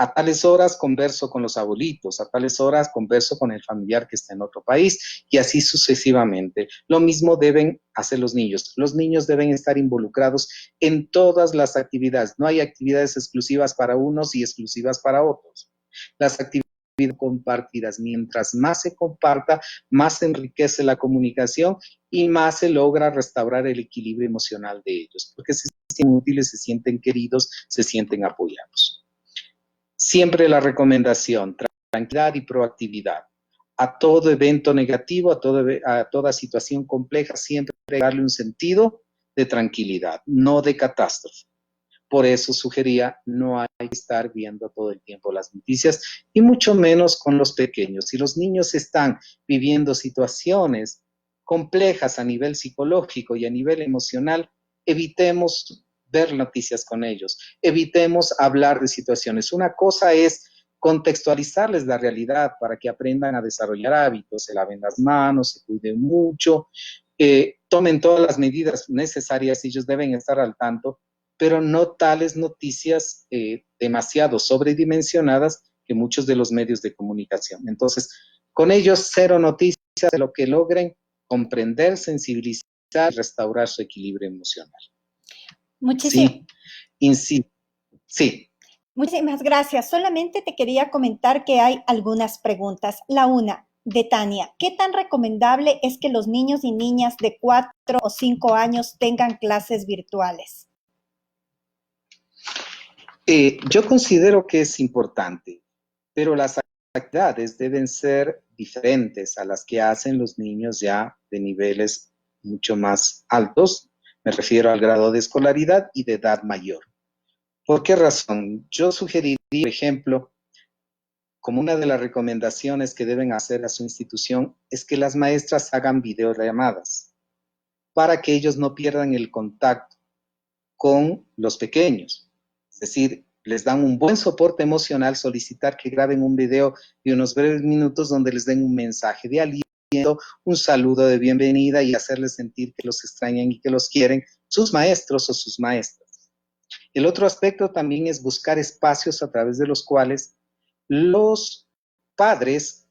A tales horas converso con los abuelitos, a tales horas converso con el familiar que está en otro país y así sucesivamente. Lo mismo deben hacer los niños. Los niños deben estar involucrados en todas las actividades. No hay actividades exclusivas para unos y exclusivas para otros. Las actividades compartidas, mientras más se comparta, más se enriquece la comunicación y más se logra restaurar el equilibrio emocional de ellos, porque se sienten útiles, se sienten queridos, se sienten apoyados. Siempre la recomendación, tranquilidad y proactividad. A todo evento negativo, a toda situación compleja, siempre darle un sentido de tranquilidad, no de catástrofe. Por eso sugería, no hay que estar viendo todo el tiempo las noticias y mucho menos con los pequeños. Si los niños están viviendo situaciones complejas a nivel psicológico y a nivel emocional, evitemos ver noticias con ellos, evitemos hablar de situaciones. Una cosa es contextualizarles la realidad para que aprendan a desarrollar hábitos, se laven las manos, se cuiden mucho, tomen todas las medidas necesarias, ellos deben estar al tanto, pero no tales noticias demasiado sobredimensionadas que muchos de los medios de comunicación. Entonces, con ellos cero noticias de lo que logren comprender, sensibilizar, restaurar su equilibrio emocional. Muchísimas. Sí. Muchísimas gracias. Solamente te quería comentar que hay algunas preguntas. La una, de Tania. ¿Qué tan recomendable es que los niños y niñas de 4 o 5 años tengan clases virtuales? Yo considero que es importante, pero las actividades deben ser diferentes a las que hacen los niños ya de niveles mucho más altos. Me refiero al grado de escolaridad y de edad mayor. ¿Por qué razón? Yo sugeriría, por ejemplo, como una de las recomendaciones que deben hacer a su institución, es que las maestras hagan videollamadas para que ellos no pierdan el contacto con los pequeños. Es decir, les dan un buen soporte emocional, solicitar que graben un video de unos breves minutos donde les den un mensaje de aliento, un saludo de bienvenida y hacerles sentir que los extrañan y que los quieren sus maestros o sus maestras. El otro aspecto también es buscar espacios a través de los cuales los padres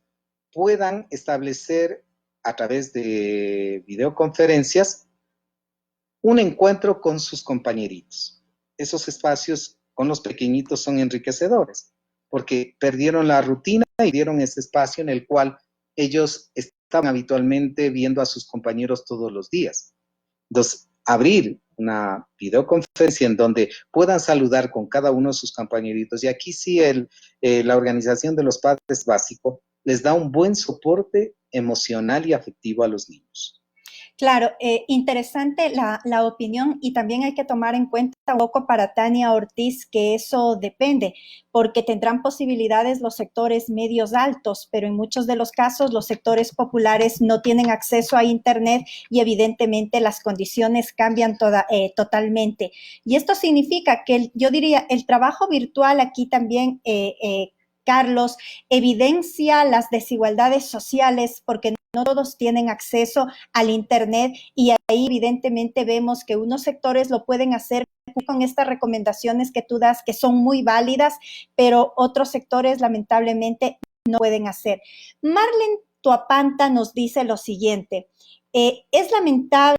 puedan establecer a través de videoconferencias un encuentro con sus compañeritos. Esos espacios con los pequeñitos son enriquecedores, porque perdieron la rutina y dieron ese espacio en el cual ellos estaban habitualmente viendo a sus compañeros todos los días. Entonces, abrir una videoconferencia en donde puedan saludar con cada uno de sus compañeritos, y aquí sí la organización de los padres básico les da un buen soporte emocional y afectivo a los niños. Claro, interesante la opinión y también hay que tomar en cuenta un poco para Tania Ortiz que eso depende, porque tendrán posibilidades los sectores medios altos, pero en muchos de los casos los sectores populares no tienen acceso a Internet y evidentemente las condiciones cambian totalmente. Y esto significa que yo diría el trabajo virtual aquí también, Carlos, evidencia las desigualdades sociales porque no todos tienen acceso al Internet y ahí evidentemente vemos que unos sectores lo pueden hacer con estas recomendaciones que tú das que son muy válidas, pero otros sectores lamentablemente no pueden hacer. Marlene Tuapanta nos dice lo siguiente, es lamentable,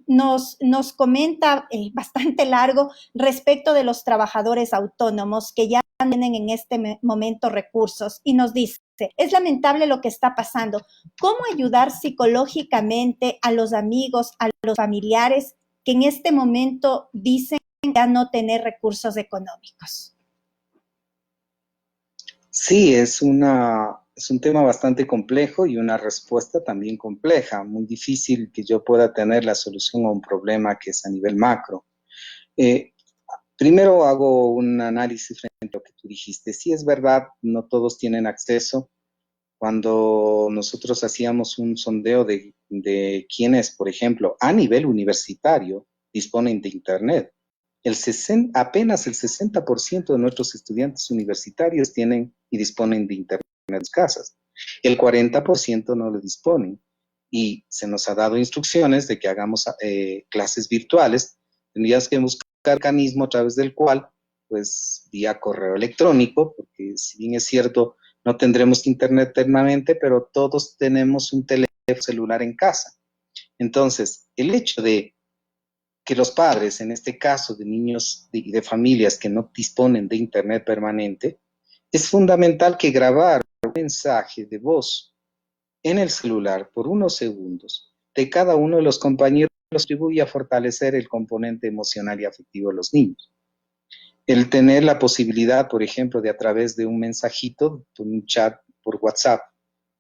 nos comenta bastante largo respecto de los trabajadores autónomos que ya tienen en este momento recursos y nos dice, es lamentable lo que está pasando. ¿Cómo ayudar psicológicamente a los amigos, a los familiares que en este momento dicen ya no tener recursos económicos? Sí, es un tema bastante complejo y una respuesta también compleja. Muy difícil que yo pueda tener la solución a un problema que es a nivel macro. Primero hago un análisis frente a lo que tú dijiste. Sí, es verdad, no todos tienen acceso. Cuando nosotros hacíamos un sondeo de quienes, por ejemplo, a nivel universitario, disponen de Internet, apenas el 60% de nuestros estudiantes universitarios tienen y disponen de Internet en sus casas. El 40% no lo disponen. Y se nos ha dado instrucciones de que hagamos clases virtuales. Tendrías que buscar un mecanismo a través del cual pues vía correo electrónico, porque si bien es cierto, no tendremos internet eternamente, pero todos tenemos un teléfono celular en casa. Entonces, el hecho de que los padres, en este caso de niños y de familias que no disponen de internet permanente, es fundamental que grabar un mensaje de voz en el celular por unos segundos de cada uno de los compañeros contribuye a fortalecer el componente emocional y afectivo de los niños. El tener la posibilidad, por ejemplo, de a través de un mensajito, un chat por WhatsApp,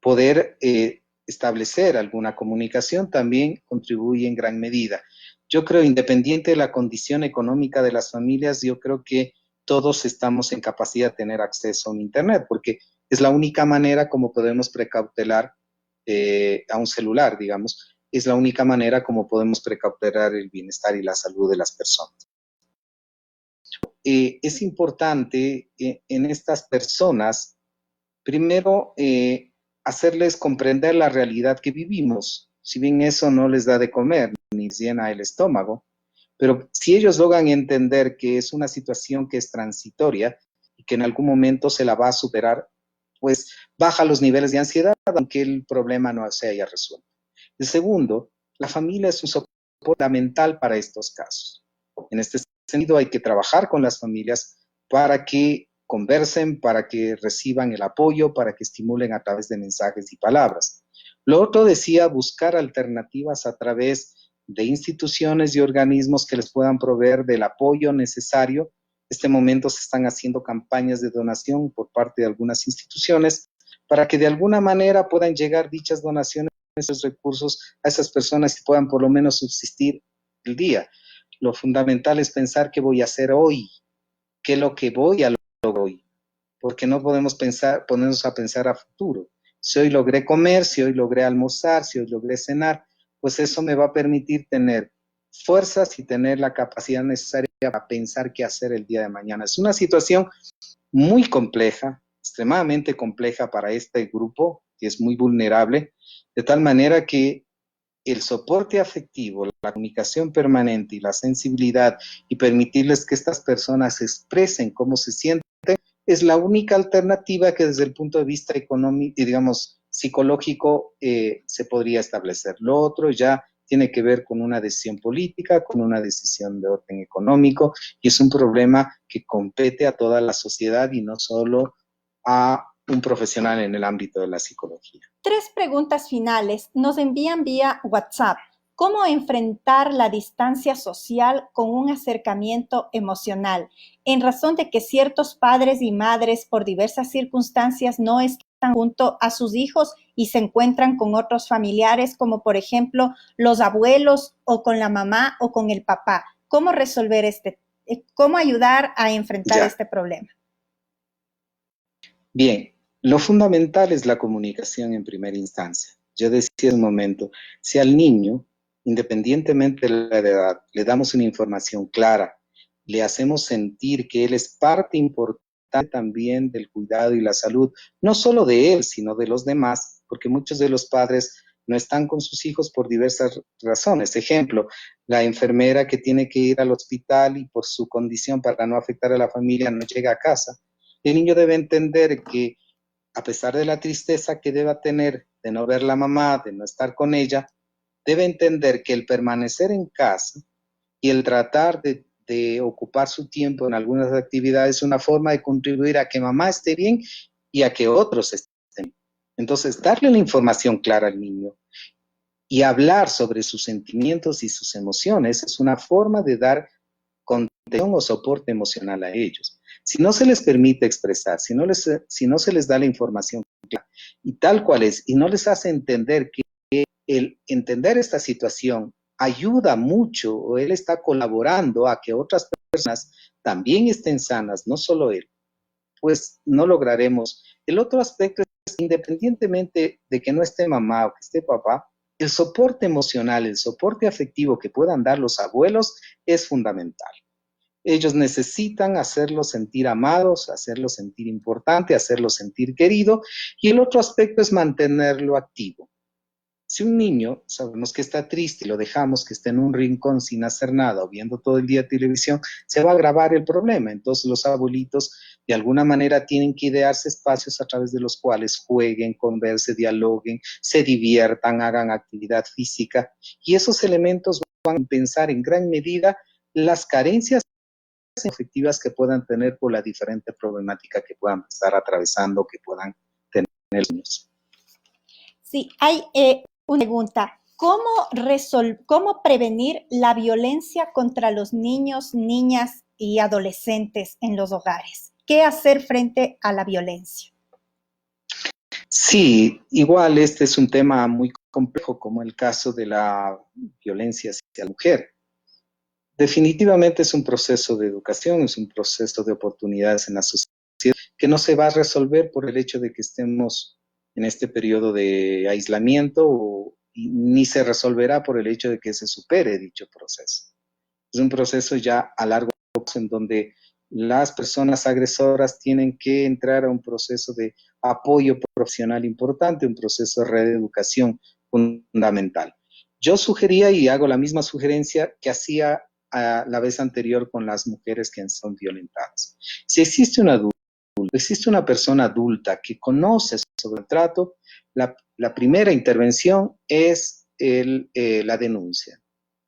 poder establecer alguna comunicación también contribuye en gran medida. Yo creo, independiente de la condición económica de las familias, yo creo que todos estamos en capacidad de tener acceso a un Internet, porque es la única manera como podemos precautelar a un celular, digamos, es la única manera como podemos precautelar el bienestar y la salud de las personas. Es importante en estas personas, primero, hacerles comprender la realidad que vivimos. Si bien eso no les da de comer ni les llena el estómago, pero si ellos logran entender que es una situación que es transitoria y que en algún momento se la va a superar, pues baja los niveles de ansiedad, aunque el problema no se haya resuelto. El segundo, la familia es un soporte fundamental para estos casos. En este sentido, hay que trabajar con las familias para que conversen, para que reciban el apoyo, para que estimulen a través de mensajes y palabras. Lo otro decía, buscar alternativas a través de instituciones y organismos que les puedan proveer del apoyo necesario. En este momento se están haciendo campañas de donación por parte de algunas instituciones para que de alguna manera puedan llegar dichas donaciones, esos recursos a esas personas y puedan por lo menos subsistir el día. Lo fundamental es pensar qué voy a hacer hoy, qué es lo que voy a lograr hoy, porque no podemos ponernos a pensar a futuro. Si hoy logré comer, si hoy logré almorzar, si hoy logré cenar, pues eso me va a permitir tener fuerzas y tener la capacidad necesaria para pensar qué hacer el día de mañana. Es una situación muy compleja, extremadamente compleja para este grupo, que es muy vulnerable, de tal manera que el soporte afectivo, la comunicación permanente y la sensibilidad y permitirles que estas personas expresen cómo se sienten es la única alternativa que desde el punto de vista económico y digamos psicológico se podría establecer. Lo otro ya tiene que ver con una decisión política, con una decisión de orden económico y es un problema que compete a toda la sociedad y no solo a un profesional en el ámbito de la psicología. 3 preguntas finales nos envían vía WhatsApp. ¿Cómo enfrentar la distancia social con un acercamiento emocional? En razón de que ciertos padres y madres por diversas circunstancias no están junto a sus hijos y se encuentran con otros familiares, como por ejemplo los abuelos o con la mamá o con el papá. ¿Cómo resolver cómo ayudar a enfrentar este problema? Bien, lo fundamental es la comunicación en primera instancia. Yo decía en un momento, si al niño, independientemente de la edad, le damos una información clara, le hacemos sentir que él es parte importante también del cuidado y la salud, no solo de él, sino de los demás, porque muchos de los padres no están con sus hijos por diversas razones. Ejemplo, la enfermera que tiene que ir al hospital y por su condición para no afectar a la familia no llega a casa. El niño debe entender que a pesar de la tristeza que deba tener de no ver a la mamá, de no estar con ella, debe entender que el permanecer en casa y el tratar de ocupar su tiempo en algunas actividades es una forma de contribuir a que mamá esté bien y a que otros estén bien. Entonces, darle la información clara al niño y hablar sobre sus sentimientos y sus emociones es una forma de dar contención o soporte emocional a ellos. Si no se les permite expresar, si no se les da la información clara y tal cual es, y no les hace entender que el entender esta situación ayuda mucho o él está colaborando a que otras personas también estén sanas, no solo él, pues no lograremos. El otro aspecto es, independientemente de que no esté mamá o que esté papá, el soporte emocional, el soporte afectivo que puedan dar los abuelos es fundamental. Ellos necesitan hacerlo sentir amados, hacerlo sentir importante, hacerlo sentir querido. Y el otro aspecto es mantenerlo activo. Si un niño sabemos que está triste y lo dejamos que esté en un rincón sin hacer nada o viendo todo el día televisión, se va a agravar el problema. Entonces los abuelitos de alguna manera tienen que idearse espacios a través de los cuales jueguen, conversen, dialoguen, se diviertan, hagan actividad física, y esos elementos van a compensar en gran medida las carencias efectivas que puedan tener por la diferente problemática que puedan estar atravesando, que puedan tener los niños. Sí, hay una pregunta. ¿Cómo prevenir la violencia contra los niños, niñas y adolescentes en los hogares? ¿Qué hacer frente a la violencia? Sí, igual este es un tema muy complejo como el caso de la violencia hacia la mujer. Definitivamente es un proceso de educación, es un proceso de oportunidades en la sociedad que no se va a resolver por el hecho de que estemos en este periodo de aislamiento, ni se resolverá por el hecho de que se supere dicho proceso. Es un proceso ya a largo plazo en donde las personas agresoras tienen que entrar a un proceso de apoyo profesional importante, un proceso de reeducación fundamental. Yo sugería y hago la misma sugerencia que hacía a la vez anterior con las mujeres que son violentadas. Si existe un adulto, existe una persona adulta que conoce sobre el trato, la primera intervención es la denuncia.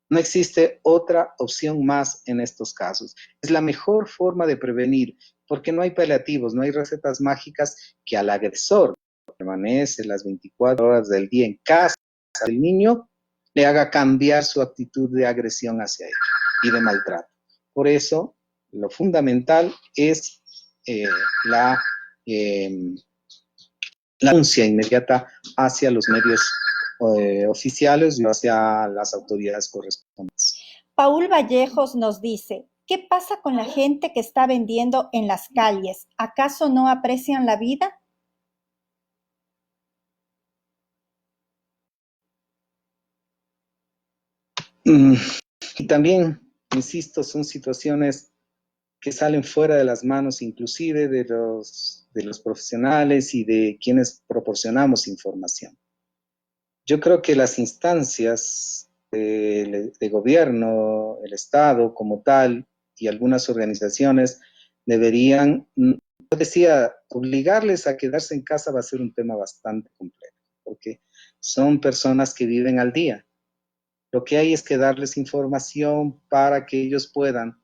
No existe otra opción más en estos casos. Es la mejor forma de prevenir, porque no hay paliativos, no hay recetas mágicas que al agresor que permanece las 24 horas del día en casa del niño le haga cambiar su actitud de agresión hacia él y de maltrato. Por eso, lo fundamental es la, eh, la denuncia inmediata hacia los medios oficiales y hacia las autoridades correspondientes. Paul Vallejos nos dice, ¿qué pasa con la gente que está vendiendo en las calles? ¿Acaso no aprecian la vida? Y también, insisto, son situaciones que salen fuera de las manos inclusive de los profesionales y de quienes proporcionamos información. Yo creo que las instancias de gobierno, el Estado como tal y algunas organizaciones deberían, yo decía, obligarles a quedarse en casa va a ser un tema bastante complejo, porque son personas que viven al día. Lo que hay es que darles información para que ellos puedan,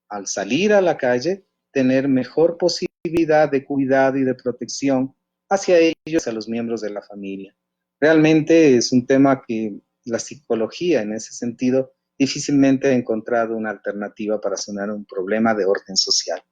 al salir a la calle, tener mejor posibilidad de cuidado y de protección hacia ellos, a los miembros de la familia. Realmente es un tema que la psicología, en ese sentido, difícilmente ha encontrado una alternativa para solucionar un problema de orden social.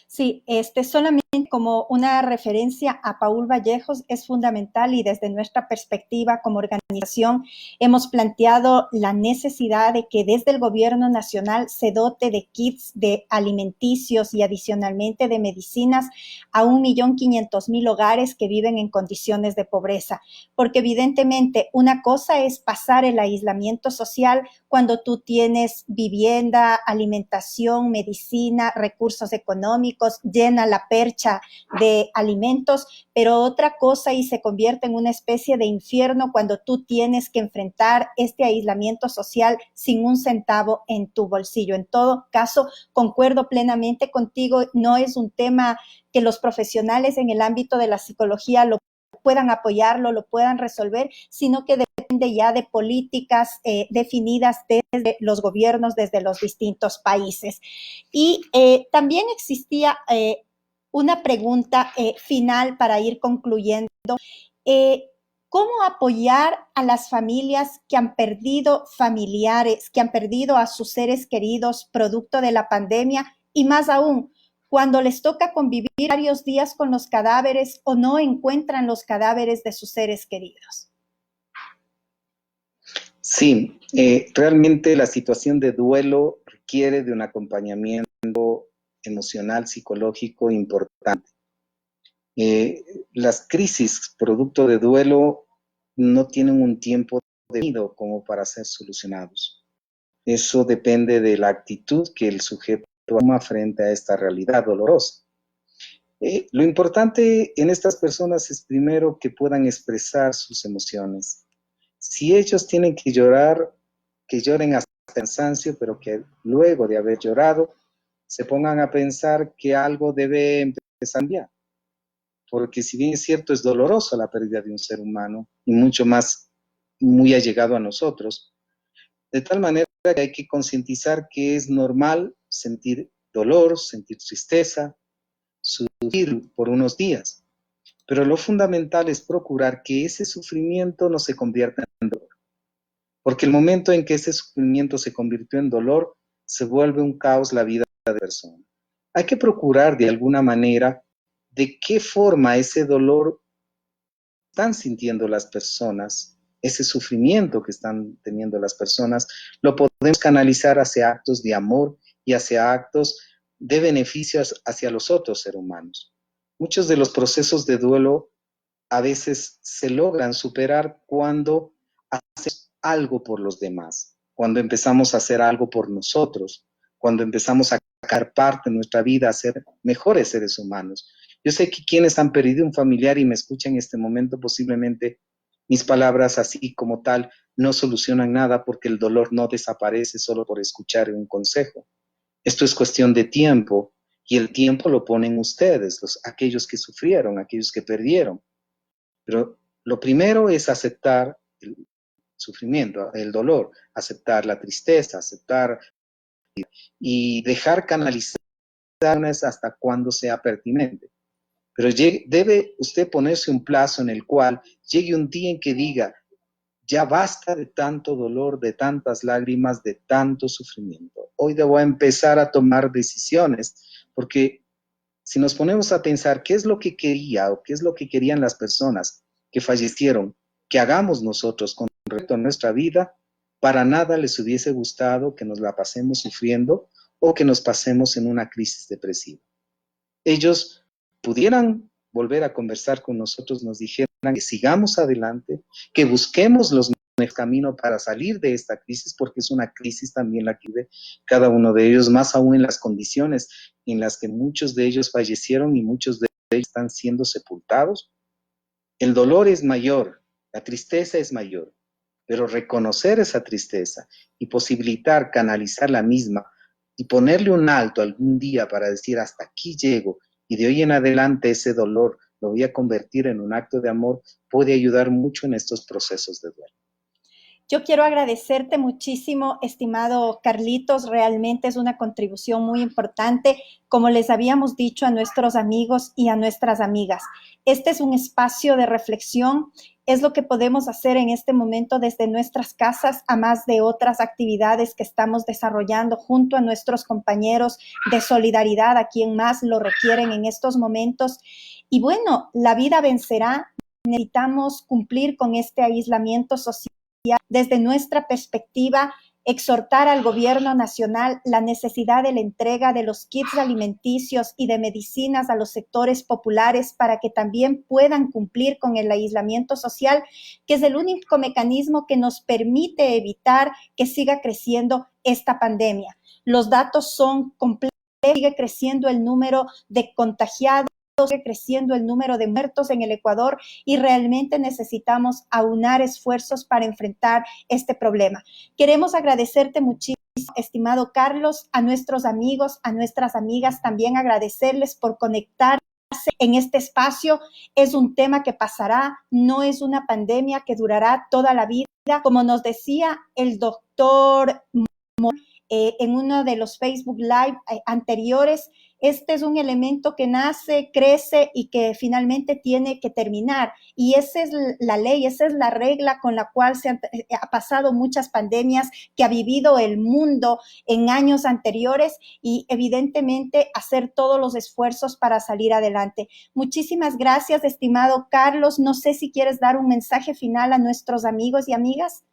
Sí, solamente como una referencia a Paul Vallejos es fundamental y desde nuestra perspectiva como organización hemos planteado la necesidad de que desde el gobierno nacional se dote de kits de alimenticios y adicionalmente de medicinas a 1.500.000 hogares que viven en condiciones de pobreza, porque evidentemente una cosa es pasar el aislamiento social cuando tú tienes vivienda, alimentación, medicina, recursos económicos, llena la percha de alimentos, pero otra cosa y se convierte en una especie de infierno cuando tú tienes que enfrentar este aislamiento social sin un centavo en tu bolsillo. En todo caso, concuerdo plenamente contigo, no es un tema que los profesionales en el ámbito de la psicología lo puedan apoyarlo, lo puedan resolver, sino que depende ya de políticas definidas desde los gobiernos, desde los distintos países. Y también existía una pregunta final para ir concluyendo. ¿Cómo apoyar a las familias que han perdido familiares, que han perdido a sus seres queridos producto de la pandemia? Y más aún, cuando les toca convivir varios días con los cadáveres o no encuentran los cadáveres de sus seres queridos. Sí, realmente la situación de duelo requiere de un acompañamiento emocional, psicológico importante. Las crisis producto de duelo no tienen un tiempo definido como para ser solucionados. Eso depende de la actitud que el sujeto toma frente a esta realidad dolorosa. Lo importante en estas personas es primero que puedan expresar sus emociones. Si ellos tienen que llorar, que lloren hasta el cansancio, pero que luego de haber llorado, se pongan a pensar que algo debe empezar a cambiar. Porque si bien es cierto, es doloroso la pérdida de un ser humano, y mucho más muy allegado a nosotros, de tal manera que hay que concientizar que es normal sentir dolor, sentir tristeza, sufrir por unos días. Pero lo fundamental es procurar que ese sufrimiento no se convierta en dolor. Porque el momento en que ese sufrimiento se convirtió en dolor, se vuelve un caos la vida de la persona. Hay que procurar de alguna manera de qué forma ese dolor están sintiendo las personas, ese sufrimiento que están teniendo las personas, lo podemos canalizar hacia actos de amor y hacia actos de beneficios hacia los otros seres humanos. Muchos de los procesos de duelo a veces se logran superar cuando hacemos algo por los demás, cuando empezamos a hacer algo por nosotros, cuando empezamos a sacar parte de nuestra vida a ser mejores seres humanos. Yo sé que quienes han perdido un familiar y me escuchan en este momento, posiblemente mis palabras así como tal no solucionan nada porque el dolor no desaparece solo por escuchar un consejo. Esto es cuestión de tiempo y el tiempo lo ponen ustedes, aquellos que sufrieron, aquellos que perdieron. Pero lo primero es aceptar el sufrimiento, el dolor, aceptar la tristeza, aceptar y dejar canalizar hasta cuando sea pertinente. Pero debe usted ponerse un plazo en el cual llegue un día en que diga, ya basta de tanto dolor, de tantas lágrimas, de tanto sufrimiento. Hoy debo empezar a tomar decisiones, porque si nos ponemos a pensar qué es lo que quería o qué es lo que querían las personas que fallecieron, que hagamos nosotros con respecto a nuestra vida, para nada les hubiese gustado que nos la pasemos sufriendo o que nos pasemos en una crisis depresiva. Ellos pudieran volver a conversar con nosotros, nos dijeran que sigamos adelante, que busquemos los caminos para salir de esta crisis, porque es una crisis también la que vive cada uno de ellos, más aún en las condiciones en las que muchos de ellos fallecieron y muchos de ellos están siendo sepultados. El dolor es mayor, la tristeza es mayor, pero reconocer esa tristeza y posibilitar canalizar la misma y ponerle un alto algún día para decir hasta aquí llego y de hoy en adelante ese dolor lo voy a convertir en un acto de amor, puede ayudar mucho en estos procesos de duelo. Yo quiero agradecerte muchísimo, estimado Carlitos. Realmente es una contribución muy importante, como les habíamos dicho a nuestros amigos y a nuestras amigas. Este es un espacio de reflexión, es lo que podemos hacer en este momento desde nuestras casas, a más de otras actividades que estamos desarrollando junto a nuestros compañeros de solidaridad, a quien más lo requieren en estos momentos. Y bueno, la vida vencerá. Necesitamos cumplir con este aislamiento social. Desde nuestra perspectiva, exhortar al gobierno nacional la necesidad de la entrega de los kits alimenticios y de medicinas a los sectores populares para que también puedan cumplir con el aislamiento social, que es el único mecanismo que nos permite evitar que siga creciendo esta pandemia. Los datos son completos, sigue creciendo el número de contagiados, sigue creciendo el número de muertos en el Ecuador y realmente necesitamos aunar esfuerzos para enfrentar este problema. Queremos agradecerte muchísimo, estimado Carlos, a nuestros amigos, a nuestras amigas, también agradecerles por conectarse en este espacio. Es un tema que pasará, no es una pandemia que durará toda la vida. Como nos decía el doctor en uno de los Facebook Live anteriores, este es un elemento que nace, crece y que finalmente tiene que terminar. Y esa es la ley, esa es la regla con la cual ha pasado muchas pandemias que ha vivido el mundo en años anteriores y evidentemente hacer todos los esfuerzos para salir adelante. Muchísimas gracias, estimado Carlos. No sé si quieres dar un mensaje final a nuestros amigos y amigas.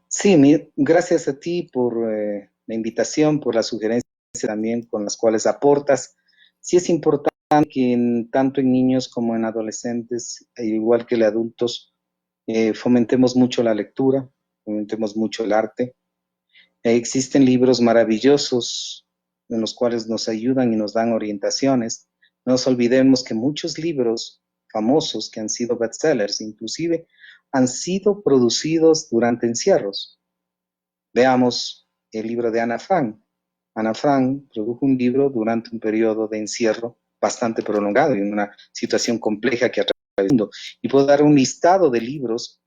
Sí, gracias a ti por la invitación, por las sugerencias también con las cuales aportas. Sí es importante que tanto en niños como en adolescentes, igual que en adultos, fomentemos mucho la lectura, fomentemos mucho el arte. Existen libros maravillosos en los cuales nos ayudan y nos dan orientaciones. No nos olvidemos que muchos libros famosos que han sido bestsellers, inclusive han sido producidos durante encierros. Veamos el libro de Ana Frank. Ana Frank produjo un libro durante un periodo de encierro bastante prolongado y en una situación compleja que atravesó el mundo. Y puedo dar un listado de libros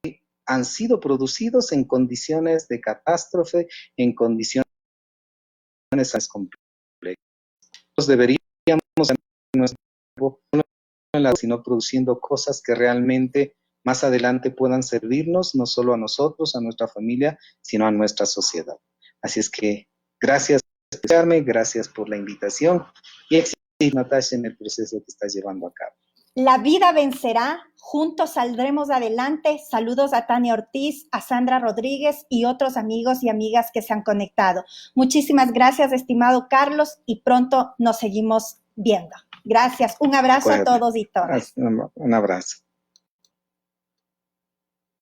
que han sido producidos en condiciones de catástrofe, en condiciones complejas. Deberíamos, sino produciendo cosas que realmente más adelante puedan servirnos, no solo a nosotros, a nuestra familia, sino a nuestra sociedad. Así es que gracias por escucharme, gracias por la invitación y éxito, Natasha, en el proceso que estás llevando a cabo. La vida vencerá, juntos saldremos adelante. Saludos a Tania Ortiz, a Sandra Rodríguez y otros amigos y amigas que se han conectado. Muchísimas gracias, estimado Carlos, y pronto nos seguimos viendo. Gracias, un abrazo a todos y todas. Un abrazo.